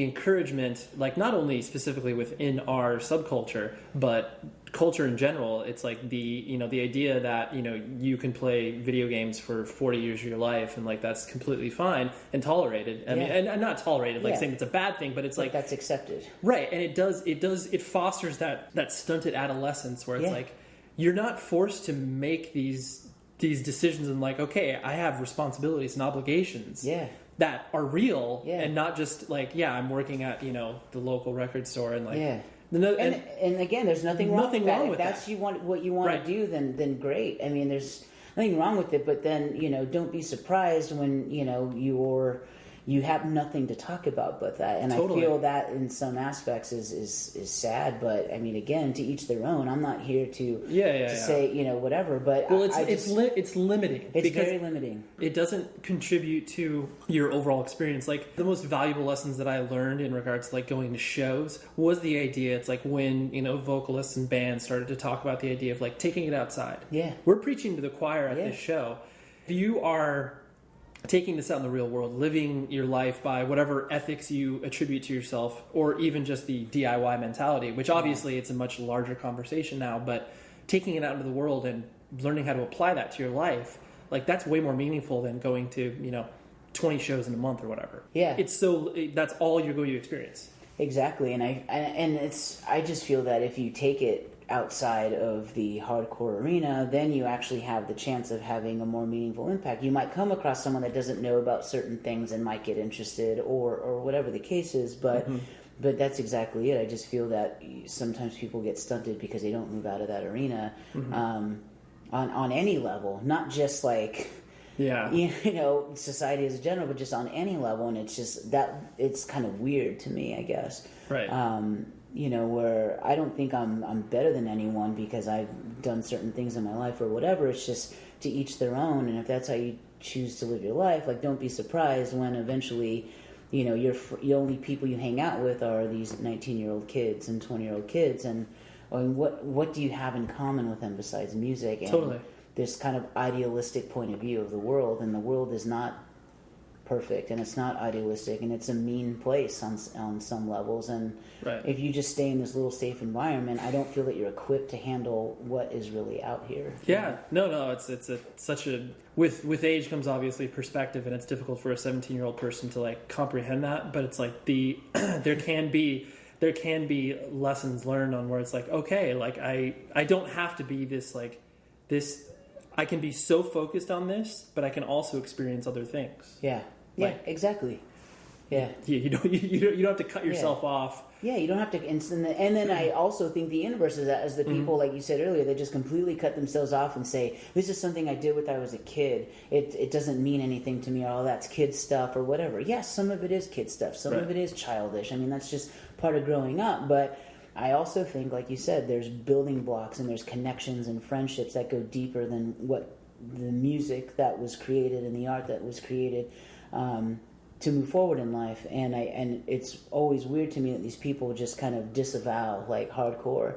encouragement, like not only specifically within our subculture, but culture in general. It's like the idea that, you can play video games for 40 years of your life, and like that's completely fine and tolerated. I mean, and not tolerated, like saying it's a bad thing, but it's like that's accepted. Right. And it fosters that stunted adolescence where it's like, you're not forced to make these decisions and like, okay, I have responsibilities and obligations. Yeah. That are real, and not just like, I'm working at the local record store and like, and again, there's nothing wrong with that. If that's what you want right. to do, then great. I mean, there's nothing wrong with it. But then, don't be surprised when, you have nothing to talk about but that. And Totally. I feel that in some aspects is sad. But I mean, again, to each their own. I'm not here to say, whatever. But well, it's limiting. It's because very limiting. it doesn't contribute to your overall experience. Like, the most valuable lessons that I learned in regards to like going to shows was the idea. It's like when, vocalists and bands started to talk about the idea of like taking it outside. Yeah. We're preaching to the choir at this show. If you are taking this out in the real world, living your life by whatever ethics you attribute to yourself, or even just the DIY mentality, which obviously it's a much larger conversation now, but taking it out into the world and learning how to apply that to your life, like, that's way more meaningful than going to, 20 shows in a month or whatever. Yeah. That's all you're going to experience. Exactly. And I just feel that if you take it outside of the hardcore arena, then you actually have the chance of having a more meaningful impact. You might come across someone that doesn't know about certain things and might get interested, or whatever the case is, but that's exactly it. I just feel that sometimes people get stunted because they don't move out of that arena, on any level, not just like society as a general, but just on any level. And it's just that it's kind of weird to me, I guess. Right. Where I don't think I'm better than anyone because I've done certain things in my life or whatever. It's just to each their own. And if that's how you choose to live your life, like, don't be surprised when eventually, the only people you hang out with are these 19-year-old kids and 20-year-old kids. And what do you have in common with them besides music? And Totally. this kind of idealistic point of view of the world, and the world is not perfect, and it's not idealistic, and it's a mean place on some levels. And if you just stay in this little safe environment, I don't feel that you're equipped to handle what is really out here. Yeah, no, it's such a with age comes obviously perspective, and it's difficult for a 17-year-old person to like comprehend that. But it's like there can be lessons learned on where it's like, okay, like I don't have to be this. I can be so focused on this, but I can also experience other things. Yeah. Yeah, exactly. Yeah. You don't have to cut yourself off. Yeah, you don't have to. And then I also think the inverse is that, as the people, like you said earlier, they just completely cut themselves off and say, this is something I did when I was a kid. It doesn't mean anything to me. Oh, that's kid stuff or whatever. Yes, some of it is kid stuff. Some of it is childish. I mean, that's just part of growing up. But I also think, like you said, there's building blocks and there's connections and friendships that go deeper than what the music that was created and the art that was created to move forward in life. And it's always weird to me that these people just kind of disavow like hardcore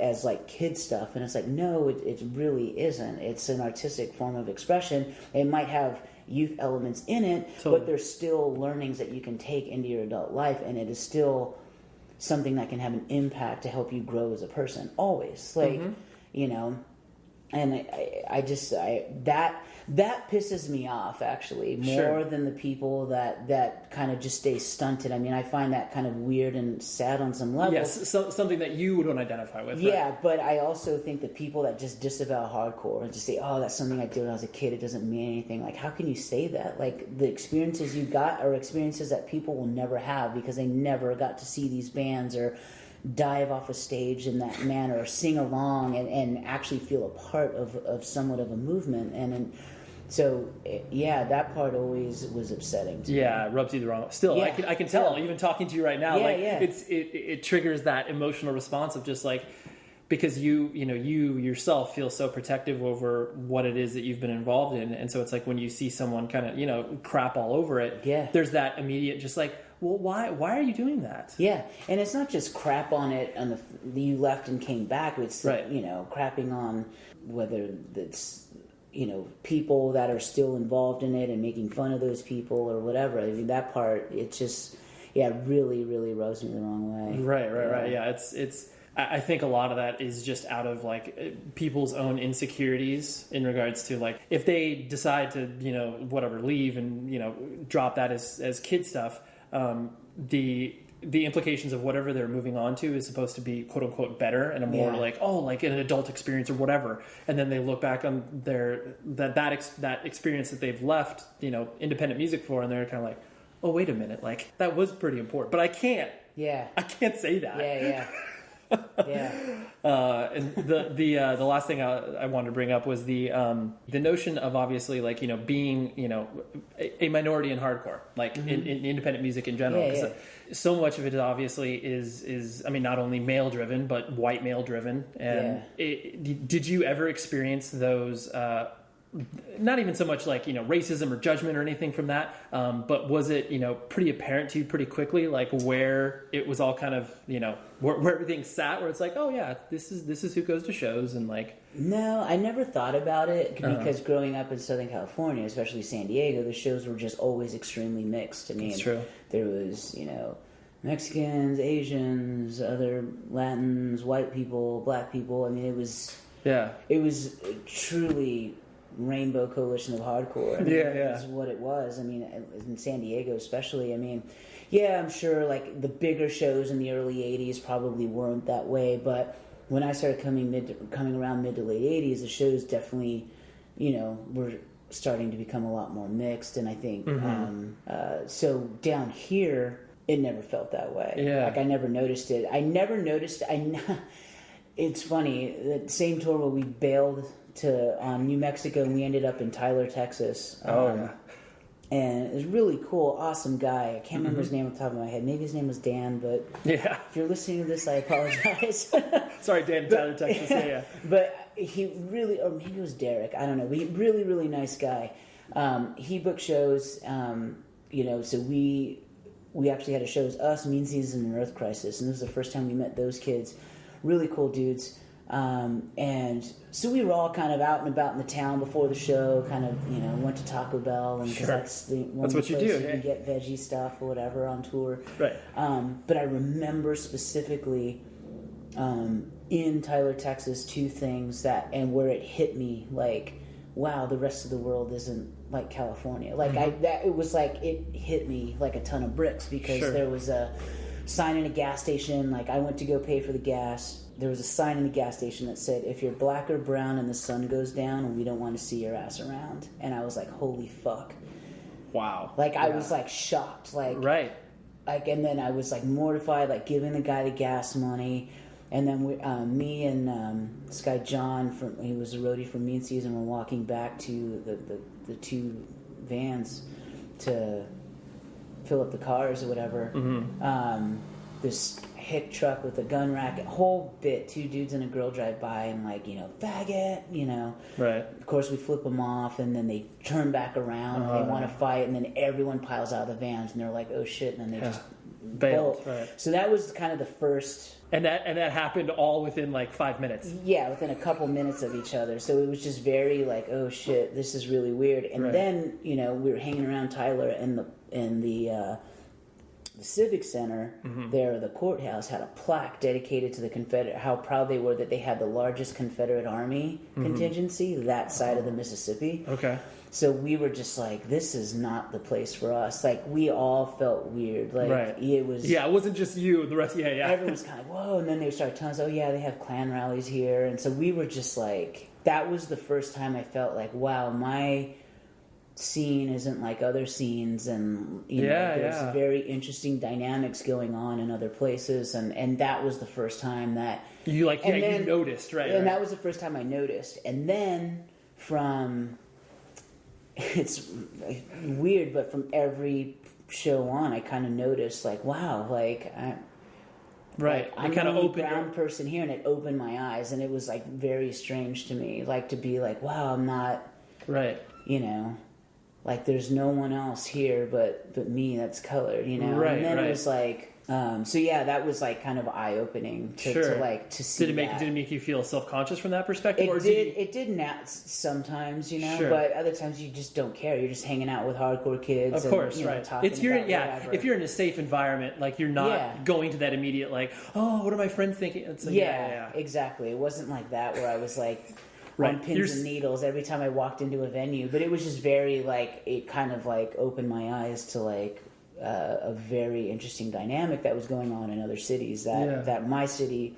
as like kid stuff. And it's like, no, it really isn't. It's an artistic form of expression. It might have youth elements in it, but there's still learnings that you can take into your adult life, and it is still something that can have an impact to help you grow as a person. Always, like and that pisses me off actually more than the people that kind of just stay stunted. I mean, I find that kind of weird and sad on some level. Yes, something that you don't identify with. Yeah, but I also think that people that just disavow hardcore and just say, "Oh, that's something I did when I was a kid. It doesn't mean anything." Like, how can you say that? Like, the experiences you got are experiences that people will never have because they never got to see these bands or dive off a stage in that manner or sing along and actually feel a part of somewhat of a movement. And so, yeah, that part always was upsetting to me. Yeah, it rubs you the wrong way. Still, I can tell, even talking to you right now, it triggers that emotional response of just like, because you yourself feel so protective over what it is that you've been involved in. And so it's like when you see someone kind of, crap all over it, there's that immediate just like, well, why are you doing that? Yeah, and it's not just crap on it on you left and came back. It's crapping on whether it's people that are still involved in it and making fun of those people or whatever. I mean, that part, it just really, really rubs me the wrong way. Right. Yeah, it's. I think a lot of that is just out of like people's own insecurities in regards to like if they decide to leave and drop that as kid stuff. The implications of whatever they're moving on to is supposed to be quote unquote better and a more like an adult experience or whatever, and then they look back on that experience that they've left independent music for, and they're kind of like, oh wait a minute, like that was pretty important, but I can't say that. Yeah. And the last thing I wanted to bring up was the notion of obviously like, you know, being, you know, a minority in hardcore, like in independent music in general. Yeah, 'Cause so much of it obviously is I mean, not only male driven, but white male driven. And did you ever experience those, not even so much like, you know, racism or judgment or anything from that, but was it, you know, pretty apparent to you pretty quickly, like where it was all kind of, you know, where everything sat, where it's like, oh yeah, this is who goes to shows, and like... No, I never thought about it because growing up in Southern California, especially San Diego, the shows were just always extremely mixed. I mean, That's true. There was, you know, Mexicans, Asians, other Latins, white people, black people. I mean, it was truly rainbow coalition of hardcore. I mean, is what it was. I mean, in San Diego especially, I mean, yeah, I'm sure like the bigger shows in the early 80s probably weren't that way, but when I started coming around mid to late 80s, the shows definitely, you know, were starting to become a lot more mixed. And I think so down here it never felt that way. Like I never noticed it. It's funny, that same tour where we bailed on New Mexico, and we ended up in Tyler, Texas. And it was really cool, awesome guy. I can't remember his name off the top of my head. Maybe his name was Dan, but if you're listening to this, I apologize. Sorry, Dan, Tyler, Texas. Yeah. But he really, or maybe it was Derek, I don't know. But he really, really nice guy. He booked shows, you know, so we actually had a show as us, Mean Season, and Earth Crisis, and this was the first time we met those kids. Really cool dudes. And so we were all kind of out and about in the town before the show, kind of, you know, went to Taco Bell, and that's the one what you place do, you can get veggie stuff or whatever on tour. Right. But I remember specifically in Tyler, Texas, two things and where it hit me like, wow, the rest of the world isn't like California. Like it was like it hit me like a ton of bricks, because there was a sign in a gas station. Like I went to go pay for the gas. There was a sign in the gas station that said, if you're black or brown and the sun goes down, we don't want to see your ass around. And I was like, holy fuck. Wow. Like I was like shocked. Like, like, and then I was like mortified, like giving the guy the gas money. And then me and this guy John, he was a roadie for Mean Season, were walking back to the two vans to fill up the cars or whatever. This hick truck with a gun rack, a whole bit, two dudes and a girl drive by and like, you know, faggot, you know. Right. Of course we flip them off, and then they turn back around and they want to fight, and then everyone piles out of the vans and they're like, oh shit, and then they just bailed. Right. So that was kind of the first. And that happened all within like 5 minutes. Yeah, within a couple minutes of each other. So it was just very like, oh shit, this is really weird. And then, you know, we were hanging around Tyler, and the Civic Center there, the courthouse, had a plaque dedicated to the Confederate, how proud they were that they had the largest Confederate Army contingency that side of the Mississippi. Okay. So we were just like, this is not the place for us. Like, we all felt weird. Like, it was... Yeah, it wasn't just you. The rest... Yeah. Everyone was kind of, whoa. And then they started telling us, oh, yeah, they have Klan rallies here. And so we were just like... That was the first time I felt like, wow, my scene isn't like other scenes. And, you know, there's very interesting dynamics going on in other places. And that was the first time that... You, like, you noticed, right? And that was the first time I noticed. And then from... It's weird, but from every show on, I kind of noticed, like, wow, like, I'm kind of the only brown person here, and it opened my eyes, and it was like very strange to me, like to be like, wow, I'm not, you know, like there's no one else here but me that's colored, you know, and then it was like. So yeah, that was like kind of eye opening to see. Did it make you feel self-conscious from that perspective? It did sometimes, you know, but other times you just don't care. You're just hanging out with hardcore kids. Of course, and, you know, talking it's about whatever. If you're in a safe environment, like you're not going to that immediate like, oh, what are my friends thinking? It's like, exactly. It wasn't like that where I was like on pins and needles every time I walked into a venue, but it was just very like, it kind of like opened my eyes to like a very interesting dynamic that was going on in other cities that my city,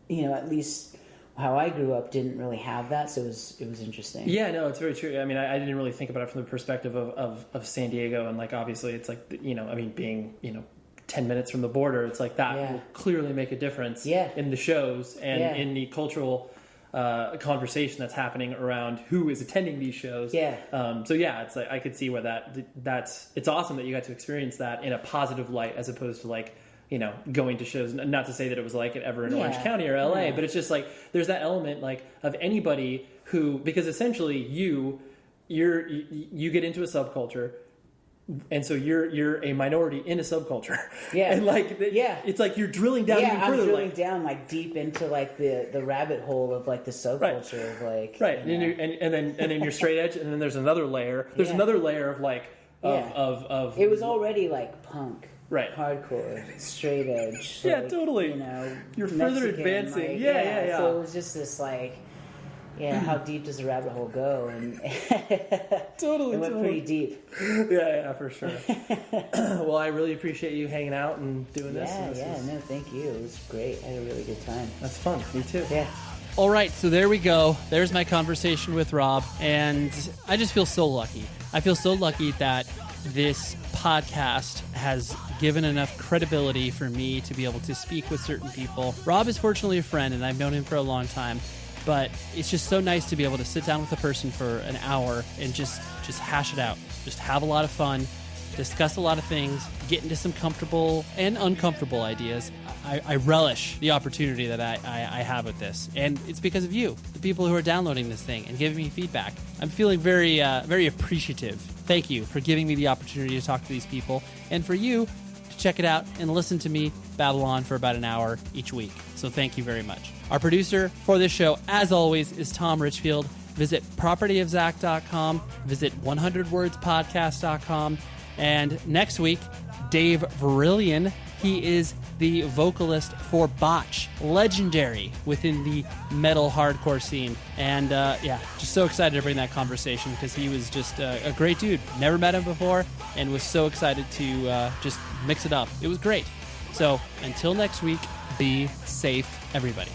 you know, at least how I grew up, didn't really have that, so it was interesting. Yeah, no, it's very true. I mean, I didn't really think about it from the perspective of San Diego, and like obviously it's like, you know, I mean, being, you know, 10 minutes from the border. It's like that Yeah. will clearly make a difference Yeah. in the shows and Yeah. in the cultural conversation that's happening around who is attending these shows. Yeah. So yeah, it's like I could see where that's it's awesome that you got to experience that in a positive light as opposed to like, you know, going to shows. Not to say that it was like it ever in Yeah. Orange County or LA, Yeah. but it's just like there's that element like of anybody who, because essentially you get into a subculture. And so you're a minority in a subculture. Yeah. And like, Yeah. it's like you're drilling down even I'm further. drilling Like, down like deep into like the rabbit hole of like the subculture of like right. you know. And then you're straight edge, and then there's another layer. There's Yeah. another layer of like, Yeah. of It was already like punk, Right. hardcore, straight edge. Yeah, like, totally. You know, You're further Mexican, advancing. like, Yeah. So it was just this like, yeah, how deep does the rabbit hole go? And Totally. it went pretty deep. Yeah, for sure. Well, I really appreciate you hanging out and doing this. Yeah, And this is- no, thank you. It was great. I had a really good time. That's fun. Me too. Yeah. All right, so there we go. There's my conversation with Rob, and I just feel so lucky. I feel so lucky that this podcast has given enough credibility for me to be able to speak with certain people. Rob is fortunately a friend, and I've known him for a long time, but it's just so nice to be able to sit down with a person for an hour and just hash it out, just have a lot of fun, discuss a lot of things, get into some comfortable and uncomfortable ideas. I relish the opportunity that I have with this, and it's because of you, the people who are downloading this thing and giving me feedback. I'm feeling very appreciative. Thank you for giving me the opportunity to talk to these people, and for you to check it out and listen to me babble on for about an hour each week. So thank you very much. Our producer for this show, as always, is Tom Richfield. Visit propertyofzach.com, visit 100wordspodcast.com, and next week, Dave Verillion. He is the vocalist for Botch, legendary within the metal hardcore scene. And just so excited to bring that conversation because he was just a great dude. Never met him before and was so excited to just mix it up. It was great. So until next week, be safe, everybody.